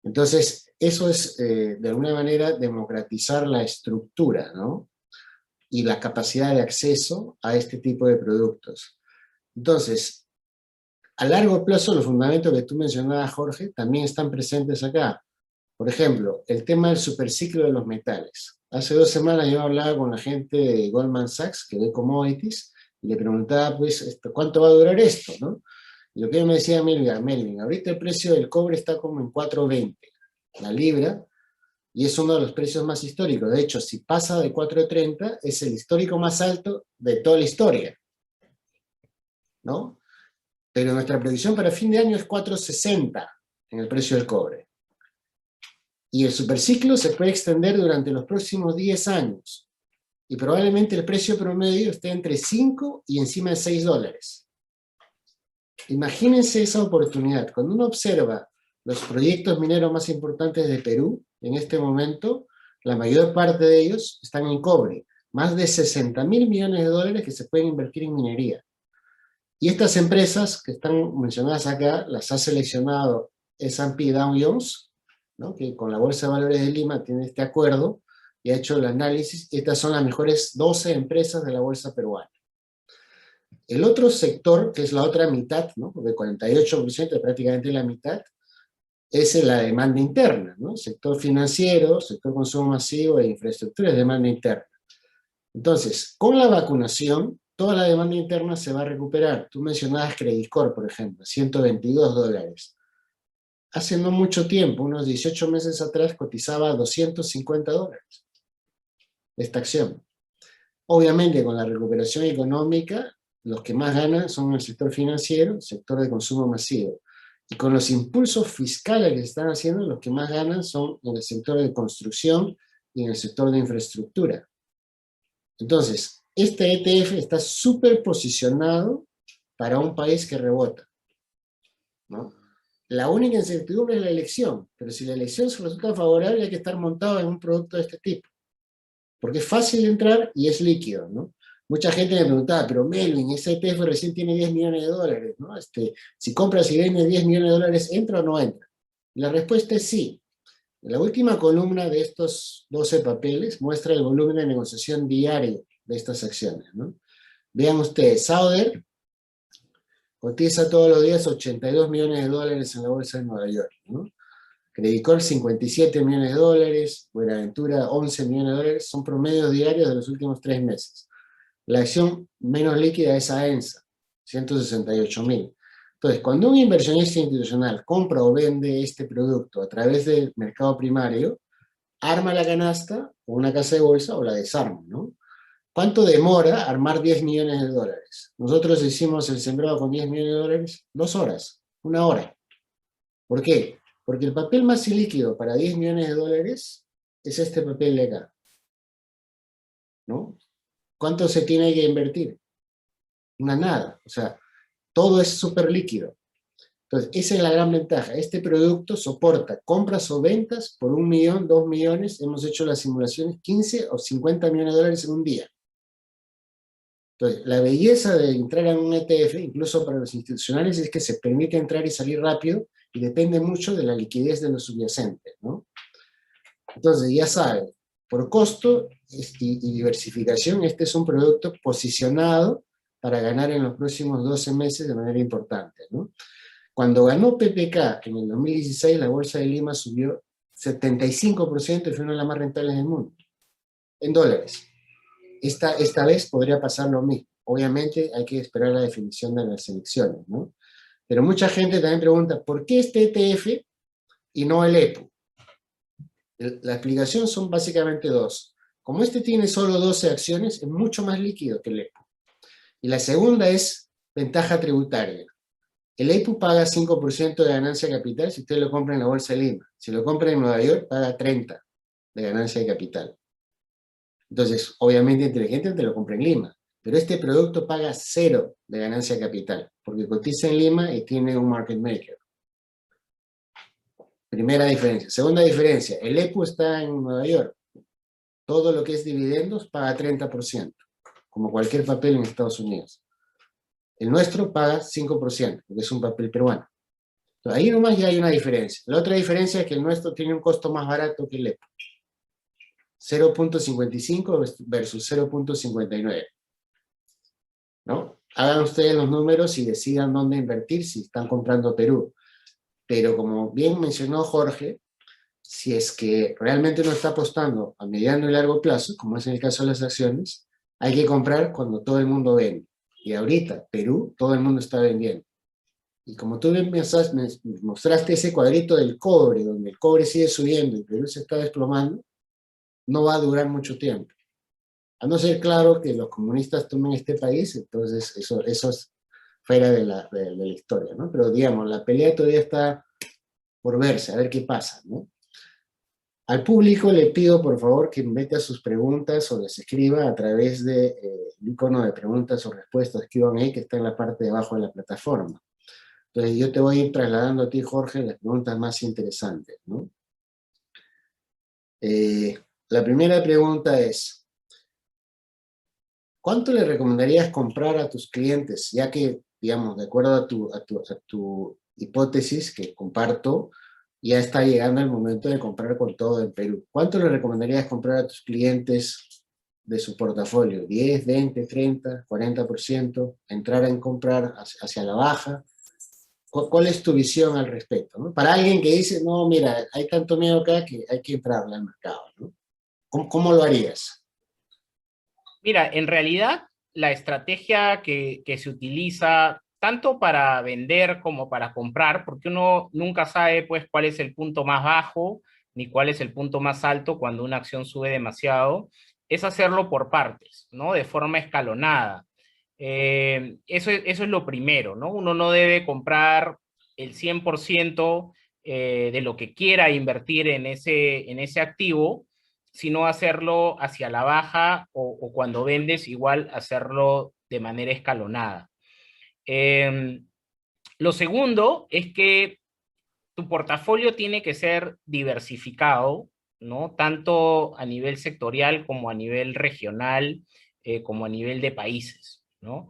Entonces, eso es, de alguna manera, democratizar la estructura, ¿no? Y la capacidad de acceso a este tipo de productos. Entonces, a largo plazo, los fundamentos que tú mencionabas, Jorge, también están presentes acá. Por ejemplo, el tema del superciclo de los metales. Hace 2 semanas yo hablaba con la gente de Goldman Sachs, que ve commodities, y le preguntaba, pues, ¿cuánto va a durar esto, no? Y lo que me decía Melvin, ahorita el precio del cobre está como en 4.20 la libra, y es uno de los precios más históricos. De hecho, si pasa de 4.30, es el histórico más alto de toda la historia, ¿no? Pero nuestra previsión para fin de año es 4.60 en el precio del cobre. Y el superciclo se puede extender durante los próximos 10 años. Y probablemente el precio promedio esté entre 5 y encima de $6. Imagínense esa oportunidad. Cuando uno observa los proyectos mineros más importantes de Perú, en este momento, la mayor parte de ellos están en cobre. Más de $60.000 millones que se pueden invertir en minería. Y estas empresas que están mencionadas acá, las ha seleccionado S&P Dow Jones, ¿no? Que con la Bolsa de Valores de Lima tiene este acuerdo y ha hecho el análisis. Estas son las mejores 12 empresas de la bolsa peruana. El otro sector, que es la otra mitad, ¿no? Porque 48% es prácticamente la mitad, es la demanda interna, ¿no? Sector financiero, sector consumo masivo e infraestructura es demanda interna. Entonces, con la vacunación, toda la demanda interna se va a recuperar. Tú mencionabas Credit Corp, por ejemplo, $122. Hace no mucho tiempo, unos 18 meses atrás, cotizaba $250 esta acción. Obviamente, con la recuperación económica, los que más ganan son el sector financiero, el sector de consumo masivo. Y con los impulsos fiscales que se están haciendo, los que más ganan son en el sector de construcción y en el sector de infraestructura. Entonces, este ETF está súper posicionado para un país que rebota, ¿no? La única incertidumbre es la elección, pero si la elección se resulta favorable hay que estar montado en un producto de este tipo, porque es fácil de entrar y es líquido, ¿no? Mucha gente me preguntaba, pero Melvin, ese ETF recién tiene $10 millones, ¿no? Si compras y vendes $10 millones, ¿entra o no entra? Y la respuesta es sí. La última columna de estos 12 papeles muestra el volumen de negociación diario de estas acciones, ¿no? Vean ustedes, Sauder cotiza todos los días $82 millones en la bolsa de Nueva York, ¿no? Credit Corp $57 millones, Buenaventura $11 millones, son promedios diarios de los últimos 3 meses. La acción menos líquida es AENSA, 168.000. Entonces, cuando un inversionista institucional compra o vende este producto a través del mercado primario, arma la canasta con una casa de bolsa o la desarma, ¿no? ¿Cuánto demora armar $10 millones? Nosotros hicimos el sembrado con $10 millones, 2 horas, 1 hora. ¿Por qué? Porque el papel más ilíquido para $10 millones es este papel de acá, ¿no? ¿Cuánto se tiene que invertir? Una nada, o sea, todo es súper líquido. Entonces, esa es la gran ventaja. Este producto soporta compras o ventas por 1 millón, 2 millones, hemos hecho las simulaciones, 15 o 50 millones de dólares en un día. Entonces, la belleza de entrar en un ETF, incluso para los institucionales, es que se permite entrar y salir rápido y depende mucho de la liquidez de los subyacentes, ¿no? Entonces, ya saben, por costo y diversificación, este es un producto posicionado para ganar en los próximos 12 meses de manera importante, ¿no? Cuando ganó PPK en el 2016, la Bolsa de Lima subió 75% y fue una de las más rentables del mundo, en dólares. Esta vez podría pasar lo mismo. Obviamente hay que esperar la definición de las elecciones, ¿no? Pero mucha gente también pregunta, ¿por qué este ETF y no el EPU? La explicación son básicamente dos. como este tiene solo 12 acciones, es mucho más líquido que el EPU. Y la segunda es ventaja tributaria. El EPU paga 5% de ganancia de capital si usted lo compra en la Bolsa de Lima. Si lo compra en Nueva York, paga 30% de ganancia de capital. Entonces, obviamente inteligente te lo compra en Lima. Pero este producto paga 0 de ganancia de capital, porque cotiza en Lima y tiene un market maker. Primera diferencia. Segunda diferencia, el EPU está en Nueva York. Todo lo que es dividendos paga 30%, como cualquier papel en Estados Unidos. El nuestro paga 5%, porque es un papel peruano. Entonces, ahí nomás ya hay una diferencia. La otra diferencia es que el nuestro tiene un costo más barato que el EPU. 0.55 versus 0.59. ¿No? Hagan ustedes los números y decidan dónde invertir si están comprando Perú. Pero como bien mencionó Jorge, si es que realmente uno está apostando a mediano y largo plazo, como es en el caso de las acciones, hay que comprar cuando todo el mundo vende. Y ahorita, Perú, todo el mundo está vendiendo. Y como tú me mostraste ese cuadrito del cobre, donde el cobre sigue subiendo y Perú se está desplomando, no va a durar mucho tiempo. A no ser claro que los comunistas tomen este país, entonces eso es fuera de la historia, ¿no? Pero digamos, la pelea todavía está por verse, a ver qué pasa, ¿no? Al público le pido por favor que meta sus preguntas o les escriba a través del icono de preguntas o respuestas Q&A que está en la parte de abajo de la plataforma. Entonces yo te voy a ir trasladando a ti, Jorge, las preguntas más interesantes, ¿no? La primera pregunta es, ¿cuánto le recomendarías comprar a tus clientes? Ya que, digamos, de acuerdo a tu hipótesis que comparto, ya está llegando el momento de comprar con todo en Perú. ¿Cuánto le recomendarías comprar a tus clientes de su portafolio? ¿10, 20, 30, 40%? ¿Entrar en comprar hacia la baja? ¿Cuál es tu visión al respecto, ¿no? Para alguien que dice, no, mira, hay tanto miedo acá que hay que entrarle al mercado, ¿no? ¿Cómo lo harías? Mira, en realidad la estrategia que se utiliza tanto para vender como para comprar, porque uno nunca sabe pues cuál es el punto más bajo ni cuál es el punto más alto cuando una acción sube demasiado, es hacerlo por partes, ¿no? De forma escalonada. Eso es lo primero, ¿no? Uno no debe comprar el 100% de lo que quiera invertir en ese activo, sino hacerlo hacia la baja o cuando vendes igual hacerlo de manera escalonada. Lo segundo es que tu portafolio tiene que ser diversificado, ¿no? Tanto a nivel sectorial como a nivel regional, como a nivel de países, ¿no?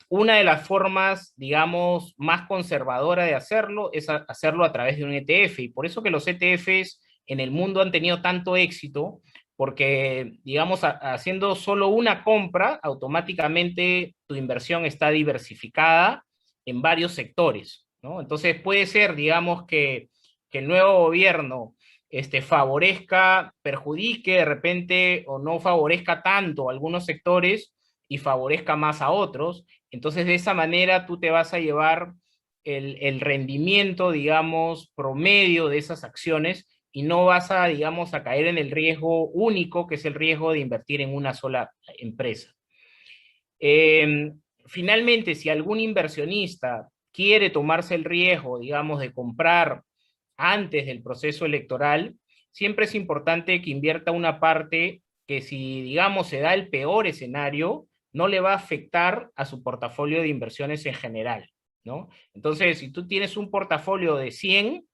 Una de las formas, digamos, más conservadora de hacerlo es hacerlo a través de un ETF, y por eso que los ETFs en el mundo han tenido tanto éxito, porque, digamos, haciendo solo una compra, automáticamente tu inversión está diversificada en varios sectores, ¿no? Entonces puede ser, digamos, que el nuevo gobierno favorezca, perjudique de repente o no favorezca tanto a algunos sectores y favorezca más a otros. Entonces de esa manera tú te vas a llevar el rendimiento, digamos, promedio de esas acciones y no vas a, digamos, a caer en el riesgo único, que es el riesgo de invertir en una sola empresa. Finalmente, si algún inversionista quiere tomarse el riesgo, digamos, de comprar antes del proceso electoral, siempre es importante que invierta una parte que si, digamos, se da el peor escenario, no le va a afectar a su portafolio de inversiones en general, ¿no? Entonces, si tú tienes un portafolio de 100,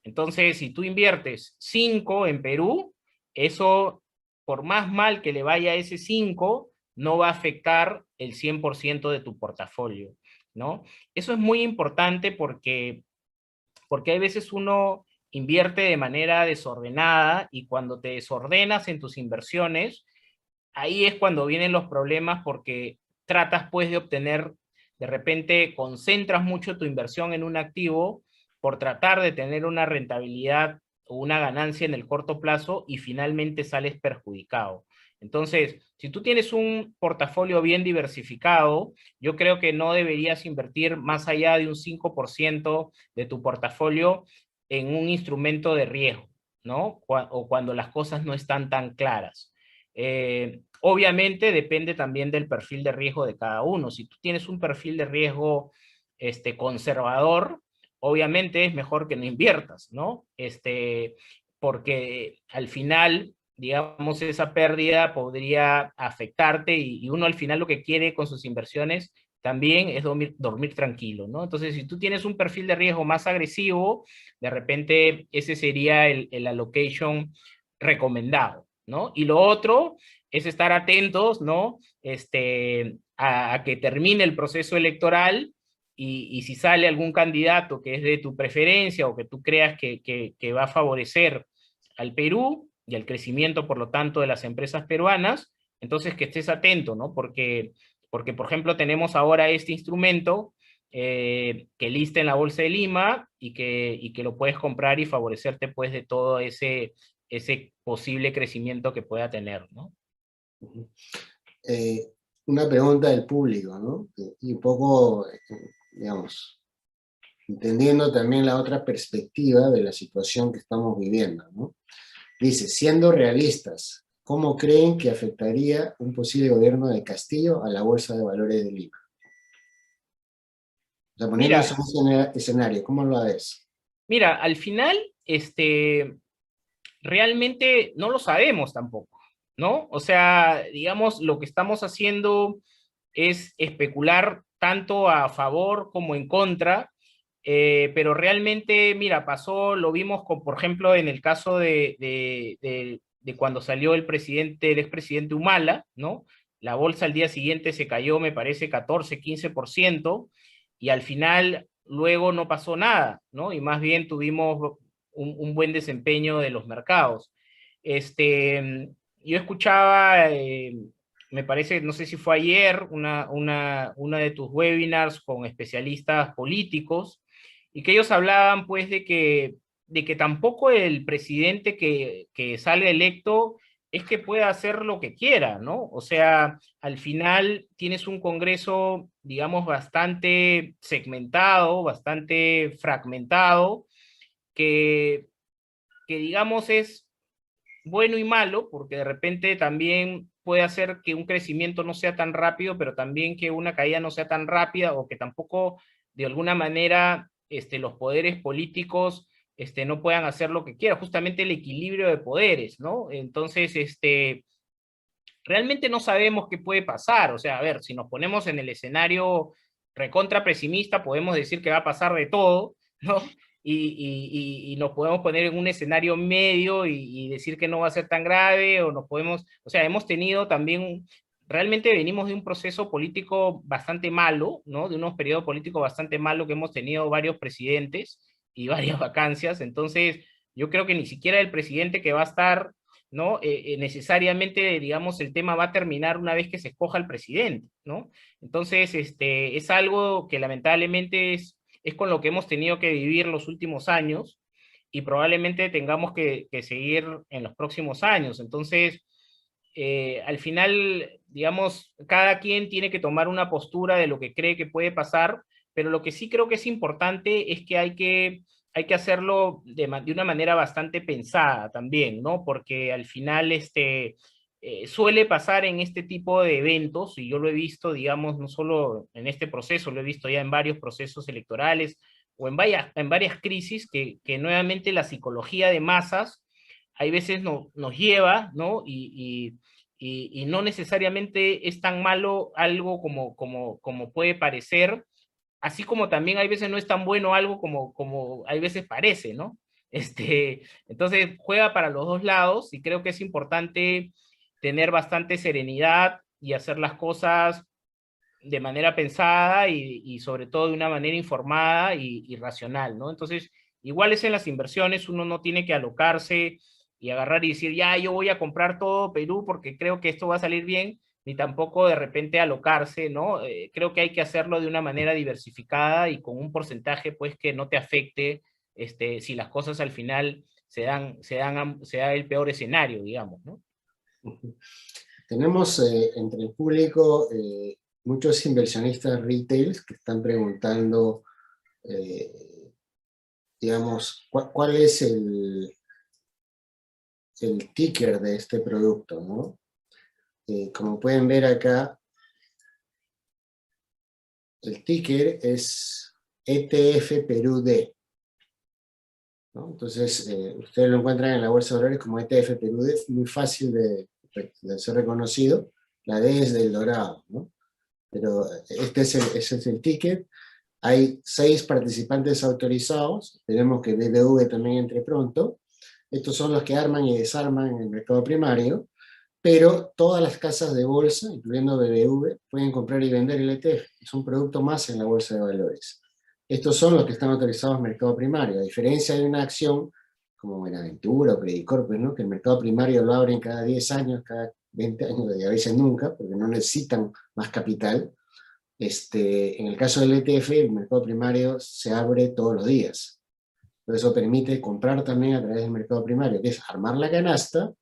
entonces si tú inviertes 5 en Perú, eso, por más mal que le vaya a ese 5, no va a afectar el 100% de tu portafolio, ¿no? Eso es muy importante porque hay veces uno invierte de manera desordenada y cuando te desordenas en tus inversiones, ahí es cuando vienen los problemas porque tratas pues de obtener, de repente concentras mucho tu inversión en un activo por tratar de tener una rentabilidad o una ganancia en el corto plazo y finalmente sales perjudicado. Entonces, si tú tienes un portafolio bien diversificado, yo creo que no deberías invertir más allá de un 5% de tu portafolio en un instrumento de riesgo, ¿no? O cuando las cosas no están tan claras. Obviamente depende también del perfil de riesgo de cada uno. Si tú tienes un perfil de riesgo conservador, obviamente es mejor que no inviertas, ¿no? Porque al final, digamos, esa pérdida podría afectarte y uno al final lo que quiere con sus inversiones también es dormir tranquilo, ¿no? Entonces, si tú tienes un perfil de riesgo más agresivo, de repente ese sería el allocation recomendado, ¿no? Y lo otro es estar atentos, ¿no? A que termine el proceso electoral y si sale algún candidato que es de tu preferencia o que tú creas que va a favorecer al Perú y al crecimiento, por lo tanto, de las empresas peruanas, entonces que estés atento, ¿no? Porque por ejemplo, tenemos ahora este instrumento que lista en la Bolsa de Lima y que lo puedes comprar y favorecerte pues de todo ese posible crecimiento que pueda tener, ¿no? Eh, una pregunta del público, ¿no? Y un poco, digamos, entendiendo también la otra perspectiva de la situación que estamos viviendo, ¿no? Dice, siendo realistas, ¿cómo creen que afectaría un posible gobierno de Castillo a la Bolsa de Valores de Lima? O sea, poniéndose Mira, en un escenario, ¿cómo lo ves? mira, al final, realmente no lo sabemos tampoco, ¿no? O sea, digamos, lo que estamos haciendo es especular tanto a favor como en contra, pero realmente, mira, pasó, lo vimos, por ejemplo, en el caso de cuando salió el expresidente Humala, ¿no? La bolsa al día siguiente se cayó, me parece, 14, 15%, y al final luego no pasó nada, ¿no? Y más bien tuvimos un buen desempeño de los mercados. Yo escuchaba, me parece, no sé si fue ayer, una de tus webinars con especialistas políticos, y que ellos hablaban pues de que tampoco el presidente que sale electo es que pueda hacer lo que quiera, ¿no? O sea, al final tienes un Congreso, digamos, bastante segmentado, bastante fragmentado, que, que digamos es bueno y malo, porque de repente también puede hacer que un crecimiento no sea tan rápido, pero también que una caída no sea tan rápida o que tampoco de alguna manera los poderes políticos no puedan hacer lo que quieran, justamente el equilibrio de poderes, ¿no? Entonces, realmente no sabemos qué puede pasar, o sea, a ver, si nos ponemos en el escenario recontra pesimista, podemos decir que va a pasar de todo, ¿no? Y nos podemos poner en un escenario medio y decir que no va a ser tan grave, o nos podemos, o sea, hemos tenido también, realmente venimos de un proceso político bastante malo, ¿no? De unos periodos políticos bastante malos que hemos tenido varios presidentes y varias vacancias, entonces yo creo que ni siquiera el presidente que va a estar, ¿no? Necesariamente, digamos, el tema va a terminar una vez que se escoja el presidente, ¿no? Entonces, es algo que lamentablemente es con lo que hemos tenido que vivir los últimos años y probablemente tengamos que seguir en los próximos años. Entonces, al final, digamos, cada quien tiene que tomar una postura de lo que cree que puede pasar, pero lo que sí creo que es importante es que hay que hacerlo de una manera bastante pensada también, ¿no? Porque al final suele pasar en este tipo de eventos, y yo lo he visto, digamos, no solo en este proceso, lo he visto ya en varios procesos electorales o en varias crisis, que nuevamente la psicología de masas hay veces nos lleva, ¿no? Y no necesariamente es tan malo algo como puede parecer, así como también hay veces no es tan bueno algo como hay veces parece, ¿no? Entonces juega para los dos lados y creo que es importante tener bastante serenidad y hacer las cosas de manera pensada y sobre todo de una manera informada y racional, ¿no? Entonces, igual es en las inversiones, uno no tiene que alocarse y agarrar y decir, ya, yo voy a comprar todo Perú porque creo que esto va a salir bien, ni tampoco de repente alocarse, ¿no? Creo que hay que hacerlo de una manera diversificada y con un porcentaje, pues, que no te afecte si las cosas al final se da el peor escenario, digamos, ¿no? Tenemos entre el público muchos inversionistas retail que están preguntando, digamos, cuál es el ticker de este producto, ¿no? Como pueden ver acá, el ticker es ETF Perú D, ¿no? Entonces, ustedes lo encuentran en la bolsa de valores como ETF Perú D, es muy fácil de ser reconocido. La D es del dorado, ¿no? Pero ese es el ticker. Hay 6 participantes autorizados, esperemos que BBV también entre pronto. Estos son los que arman y desarman en el mercado primario, pero todas las casas de bolsa, incluyendo BBV, pueden comprar y vender el ETF. Es un producto más en la bolsa de valores. Estos son los que están autorizados en el mercado primario, a diferencia de una acción como Buenaventura o Credicorp, ¿no? Que el mercado primario lo abren cada 10 años, cada 20 años, y a veces nunca, porque no necesitan más capital. En el caso del ETF, el mercado primario se abre todos los días. Entonces eso permite comprar también a través del mercado primario, que es armar la canasta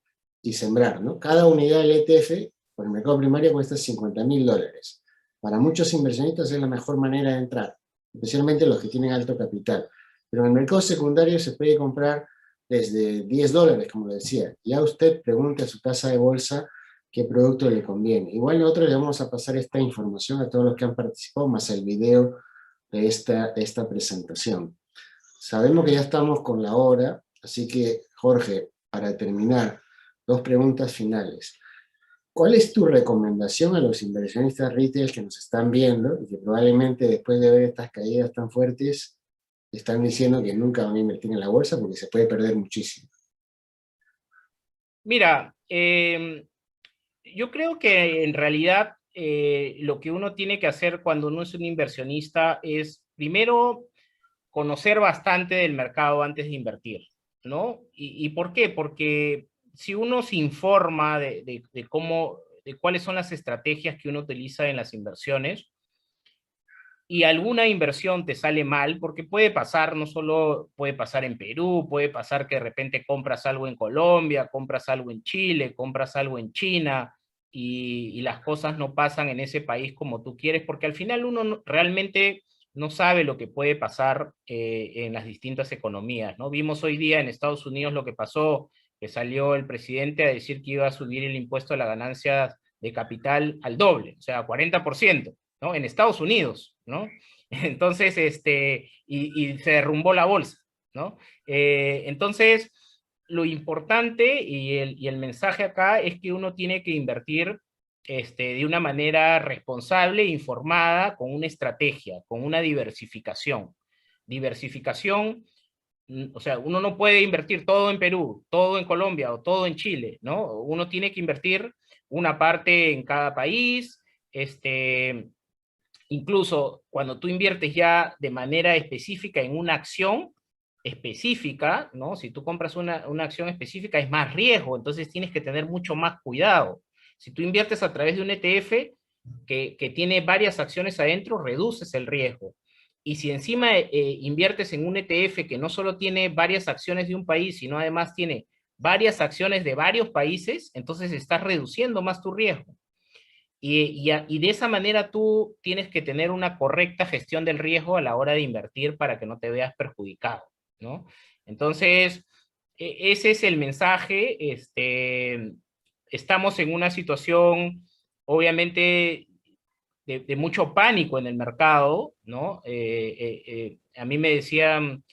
y sembrar, ¿no? Cada unidad del ETF por el mercado primario cuesta $50.000. Para muchos inversionistas es la mejor manera de entrar, especialmente los que tienen alto capital. Pero en el mercado secundario se puede comprar desde $10, como le decía. Ya usted pregunte a su casa de bolsa qué producto le conviene. Igual nosotros le vamos a pasar esta información a todos los que han participado, más el video de esta presentación. Sabemos que ya estamos con la hora, así que, Jorge, para terminar, 2 preguntas finales. ¿Cuál es tu recomendación a los inversionistas retail que nos están viendo y que probablemente después de ver estas caídas tan fuertes están diciendo que nunca van a invertir en la bolsa porque se puede perder muchísimo? Mira, yo creo que en realidad lo que uno tiene que hacer cuando uno es un inversionista es primero conocer bastante del mercado antes de invertir, ¿no? ¿Y por qué? Porque si uno se informa de cómo, de cuáles son las estrategias que uno utiliza en las inversiones, y alguna inversión te sale mal, porque puede pasar, no solo puede pasar en Perú, puede pasar que de repente compras algo en Colombia, compras algo en Chile, compras algo en China, y las cosas no pasan en ese país como tú quieres, porque al final uno realmente no sabe lo que puede pasar en las distintas economías, ¿no? Vimos hoy día en Estados Unidos lo que pasó, que salió el presidente a decir que iba a subir el impuesto a las ganancias de capital al doble, o sea, 40%. ¿No? En Estados Unidos, ¿no? Entonces, y se derrumbó la bolsa, ¿no? Entonces, lo importante y el mensaje acá es que uno tiene que invertir de una manera responsable, informada, con una estrategia, con una diversificación. Diversificación, o sea, uno no puede invertir todo en Perú, todo en Colombia o todo en Chile, ¿no? Uno tiene que invertir una parte en cada país, incluso cuando tú inviertes ya de manera específica en una acción específica, ¿no? Si tú compras una acción específica es más riesgo, entonces tienes que tener mucho más cuidado. Si tú inviertes a través de un ETF que tiene varias acciones adentro, reduces el riesgo. Y si encima inviertes en un ETF que no solo tiene varias acciones de un país, sino además tiene varias acciones de varios países, entonces estás reduciendo más tu riesgo. Y de esa manera tú tienes que tener una correcta gestión del riesgo a la hora de invertir para que no te veas perjudicado, ¿no? Entonces, ese es el mensaje. Estamos en una situación, obviamente, de mucho pánico en el mercado, ¿no? A mí me decían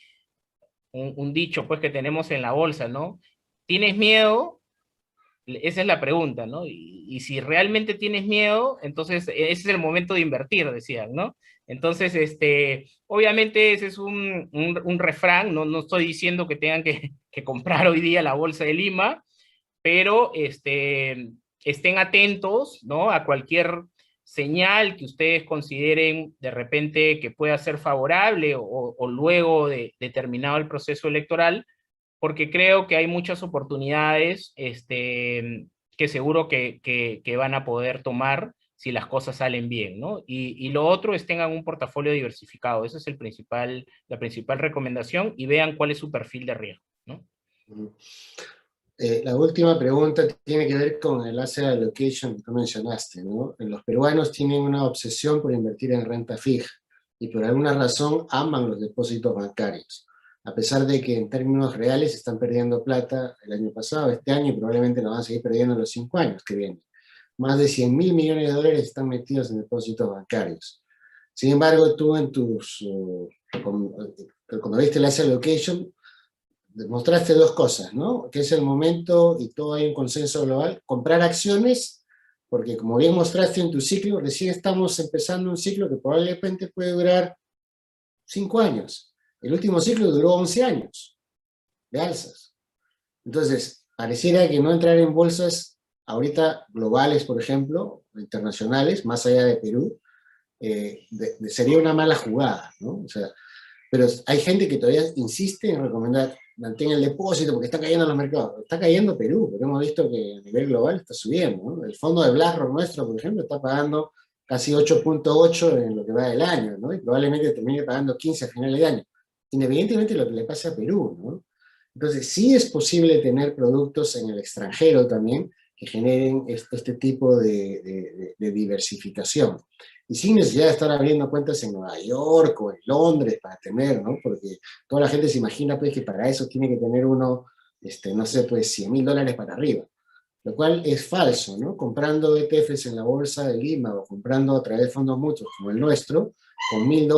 un dicho, pues, que tenemos en la bolsa, ¿no? ¿Tienes miedo? Esa es la pregunta, ¿no? Y si realmente tienes miedo, entonces ese es el momento de invertir, decían, ¿no? Entonces, obviamente ese es un refrán, no, no estoy diciendo que tengan que comprar hoy día la bolsa de Lima, pero estén atentos, ¿no? A cualquier señal que ustedes consideren de repente que pueda ser favorable o luego de terminado el proceso electoral, porque creo que hay muchas oportunidades que seguro que van a poder tomar si las cosas salen bien, ¿no? Y lo otro es tengan un portafolio diversificado, esa es la principal recomendación, y vean cuál es su perfil de riesgo, ¿no? La última pregunta tiene que ver con el asset allocation que tú mencionaste, ¿no? Los peruanos tienen una obsesión por invertir en renta fija y por alguna razón aman los depósitos bancarios. a pesar de que en términos reales están perdiendo plata el año pasado, este año, y probablemente lo van a seguir perdiendo en los 5 años que vienen. Más de 100.000 millones de dólares están metidos en depósitos bancarios. Sin embargo, tú en cuando viste el asset allocation, demostraste dos cosas, ¿no? Que es el momento, y todo hay un consenso global, comprar acciones, porque como bien mostraste en tu ciclo, recién estamos empezando un ciclo que probablemente puede durar 5 años. El último ciclo duró 11 años de alzas. Entonces, pareciera que no entrar en bolsas ahorita globales, por ejemplo, internacionales, más allá de Perú, sería una mala jugada, ¿no? O sea, pero hay gente que todavía insiste en recomendar mantenga el depósito porque está cayendo los mercados. Está cayendo Perú, porque hemos visto que a nivel global está subiendo, ¿no? El fondo de BlackRock nuestro, por ejemplo, está pagando casi 8.8 en lo que va del año, ¿no? Y probablemente termine pagando 15 a finales de año, independientemente de lo que le pase a Perú, ¿no? Entonces, sí es posible tener productos en el extranjero también que generen este tipo de diversificación. Y sin necesidad de estar abriendo cuentas en Nueva York o en Londres para tener, ¿no? Porque toda la gente se imagina pues que para eso tiene que tener uno, no sé, pues $100.000 para arriba, lo cual es falso, ¿no? Comprando ETFs en la bolsa de Lima o comprando a través de fondos mutuos como el nuestro, con $1.000,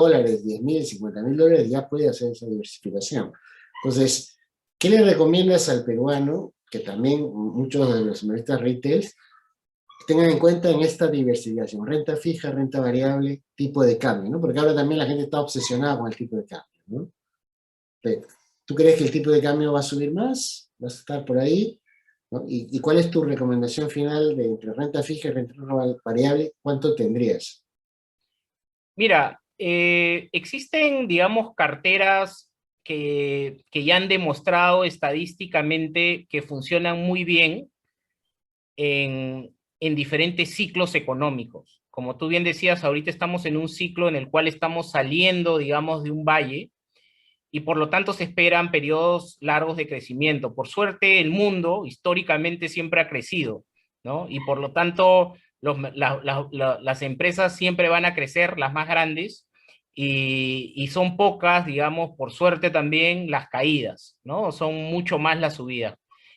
10.000, $50.000 ya puede hacer esa diversificación. Entonces, ¿qué le recomiendas al peruano, que también muchos de los inversionistas retail tengan en cuenta en esta diversificación, renta fija, renta variable, tipo de cambio, ¿no? Porque ahora también la gente está obsesionada con el tipo de cambio, ¿no? ¿Tú crees que el tipo de cambio va a subir más? ¿Vas a estar por ahí? ¿No? ¿Y cuál es tu recomendación final de entre renta fija y renta variable? ¿Cuánto tendrías? Mira, existen, digamos, carteras que ya han demostrado estadísticamente que funcionan muy bien en diferentes ciclos económicos. Como tú bien decías, ahorita estamos en un ciclo en el cual estamos saliendo, digamos, de un valle y por lo tanto se esperan periodos largos de crecimiento. Por suerte, el mundo históricamente siempre ha crecido, ¿no? Y por lo tanto, las empresas siempre van a crecer, las más grandes, y son pocas, digamos, por suerte también, las caídas, ¿no? Son mucho más las subidas.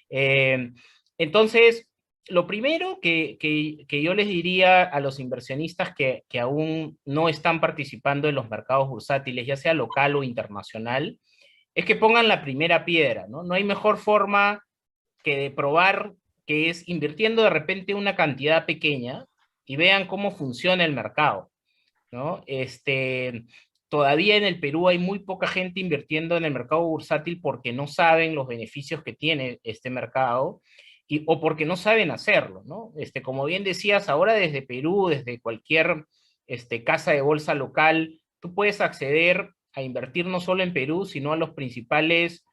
Eh, entonces, lo primero que yo les diría a los inversionistas que aún no están participando en los mercados bursátiles, ya sea local o internacional, es que pongan la primera piedra, ¿no? No hay mejor forma que de probar que es invirtiendo de repente una cantidad pequeña y vean cómo funciona el mercado, ¿no? Todavía en el Perú hay muy poca gente invirtiendo en el mercado bursátil porque no saben los beneficios que tiene este mercado o porque no saben hacerlo, ¿no? Como bien decías, ahora desde Perú, desde cualquier casa de bolsa local, tú puedes acceder a invertir no solo en Perú, sino a los principales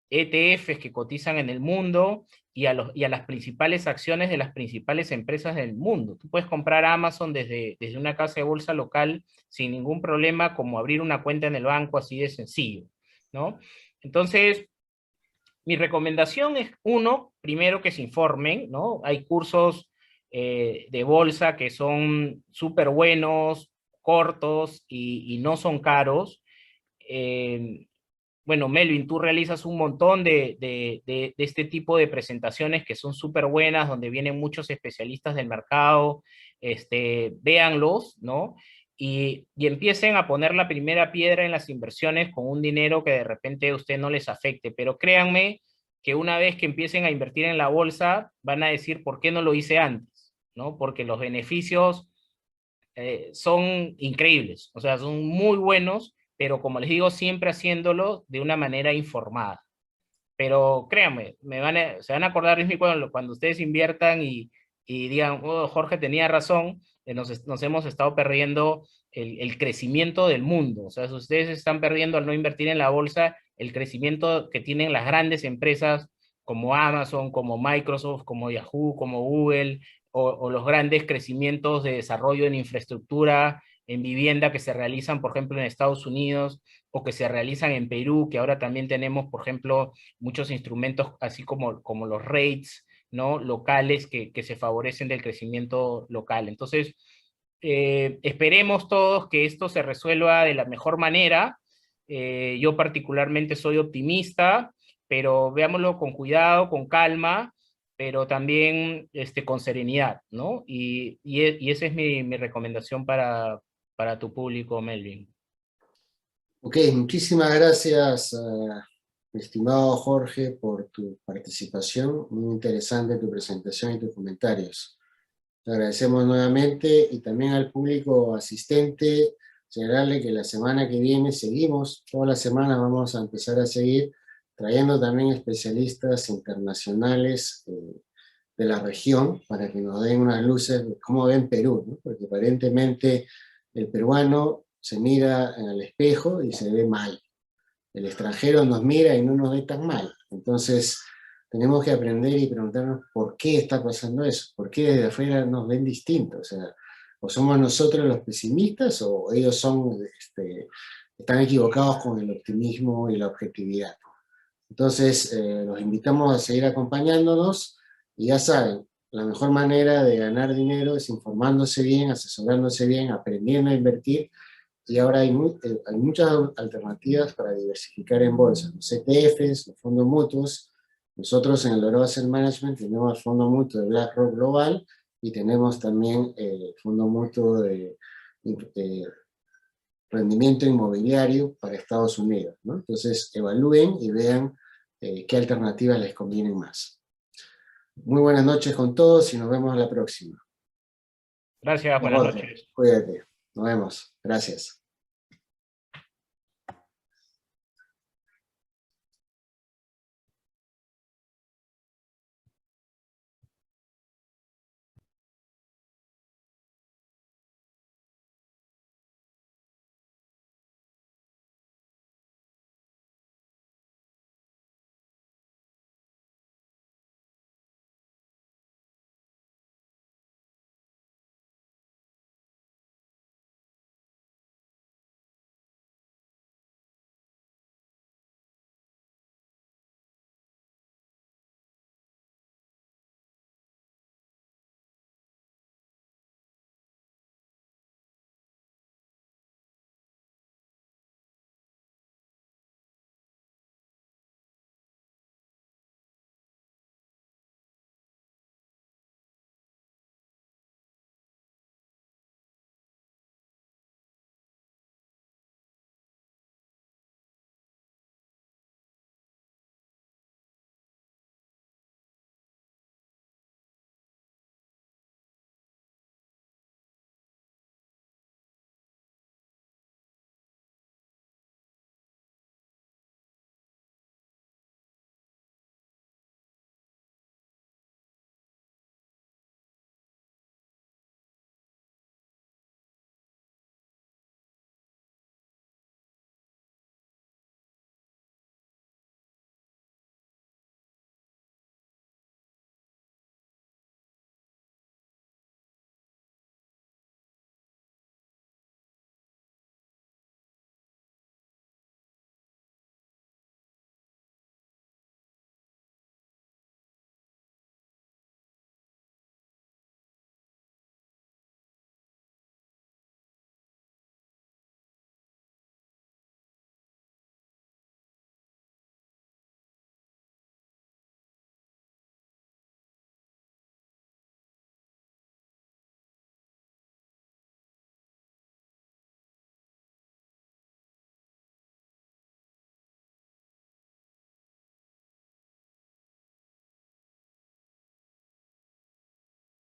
ETFs que cotizan en el mundo y a las principales acciones de las principales empresas del mundo. Tú puedes comprar Amazon desde una casa de bolsa local sin ningún problema, como abrir una cuenta en el banco, así de sencillo, ¿no? Entonces, mi recomendación es, uno, primero que se informen, ¿no? Hay cursos de bolsa que son súper buenos, cortos y no son caros. Eh, bueno, Melvin, tú realizas un montón de este tipo de presentaciones que son súper buenas, donde vienen muchos especialistas del mercado, véanlos, ¿no? Y empiecen a poner la primera piedra en las inversiones con un dinero que de repente a usted no les afecte, pero créanme que una vez que empiecen a invertir en la bolsa, van a decir, ¿por qué no lo hice antes? ¿No? Porque los beneficios son increíbles, o sea, son muy buenos, pero como les digo, siempre haciéndolo de una manera informada. Pero créanme, se van a acordar de mí cuando ustedes inviertan y digan, oh, Jorge tenía razón, nos hemos estado perdiendo el crecimiento del mundo. O sea, si ustedes están perdiendo al no invertir en la bolsa, el crecimiento que tienen las grandes empresas como Amazon, como Microsoft, como Yahoo, como Google, o los grandes crecimientos de desarrollo en infraestructura, en vivienda que se realizan, por ejemplo, en Estados Unidos o que se realizan en Perú, que ahora también tenemos, por ejemplo, muchos instrumentos, así como los REITs, ¿no? Locales que se favorecen del crecimiento local. Entonces, esperemos todos que esto se resuelva de la mejor manera. Yo particularmente soy optimista, pero veámoslo con cuidado, con calma, pero también con serenidad, ¿no? Y esa es mi recomendación para tu público, Melvin. Ok, muchísimas gracias, mi estimado Jorge, por tu participación. Muy interesante tu presentación y tus comentarios. Te agradecemos nuevamente y también al público asistente, señalarle que la semana que viene seguimos, toda la semana vamos a empezar a seguir trayendo también especialistas internacionales de la región para que nos den unas luces de cómo ven Perú, ¿no? Porque aparentemente el peruano se mira en el espejo y se ve mal. El extranjero nos mira y no nos ve tan mal. Entonces, tenemos que aprender y preguntarnos por qué está pasando eso, por qué desde afuera nos ven distintos. O sea, o somos nosotros los pesimistas o ellos están equivocados con el optimismo y la objetividad. Entonces, los invitamos a seguir acompañándonos y ya saben, la mejor manera de ganar dinero es informándose bien, asesorándose bien, aprendiendo a invertir y ahora hay muchas alternativas para diversificar en bolsa, los ETFs, los fondos mutuos. Nosotros en el Oro Asset Management tenemos el fondo mutuo de BlackRock Global y tenemos también el fondo mutuo de rendimiento inmobiliario para Estados Unidos, ¿no? Entonces evalúen y vean qué alternativas les convienen más. Muy buenas noches con todos y nos vemos la próxima. Gracias, buenas Jorge, noches. cuídate. Nos vemos. Gracias.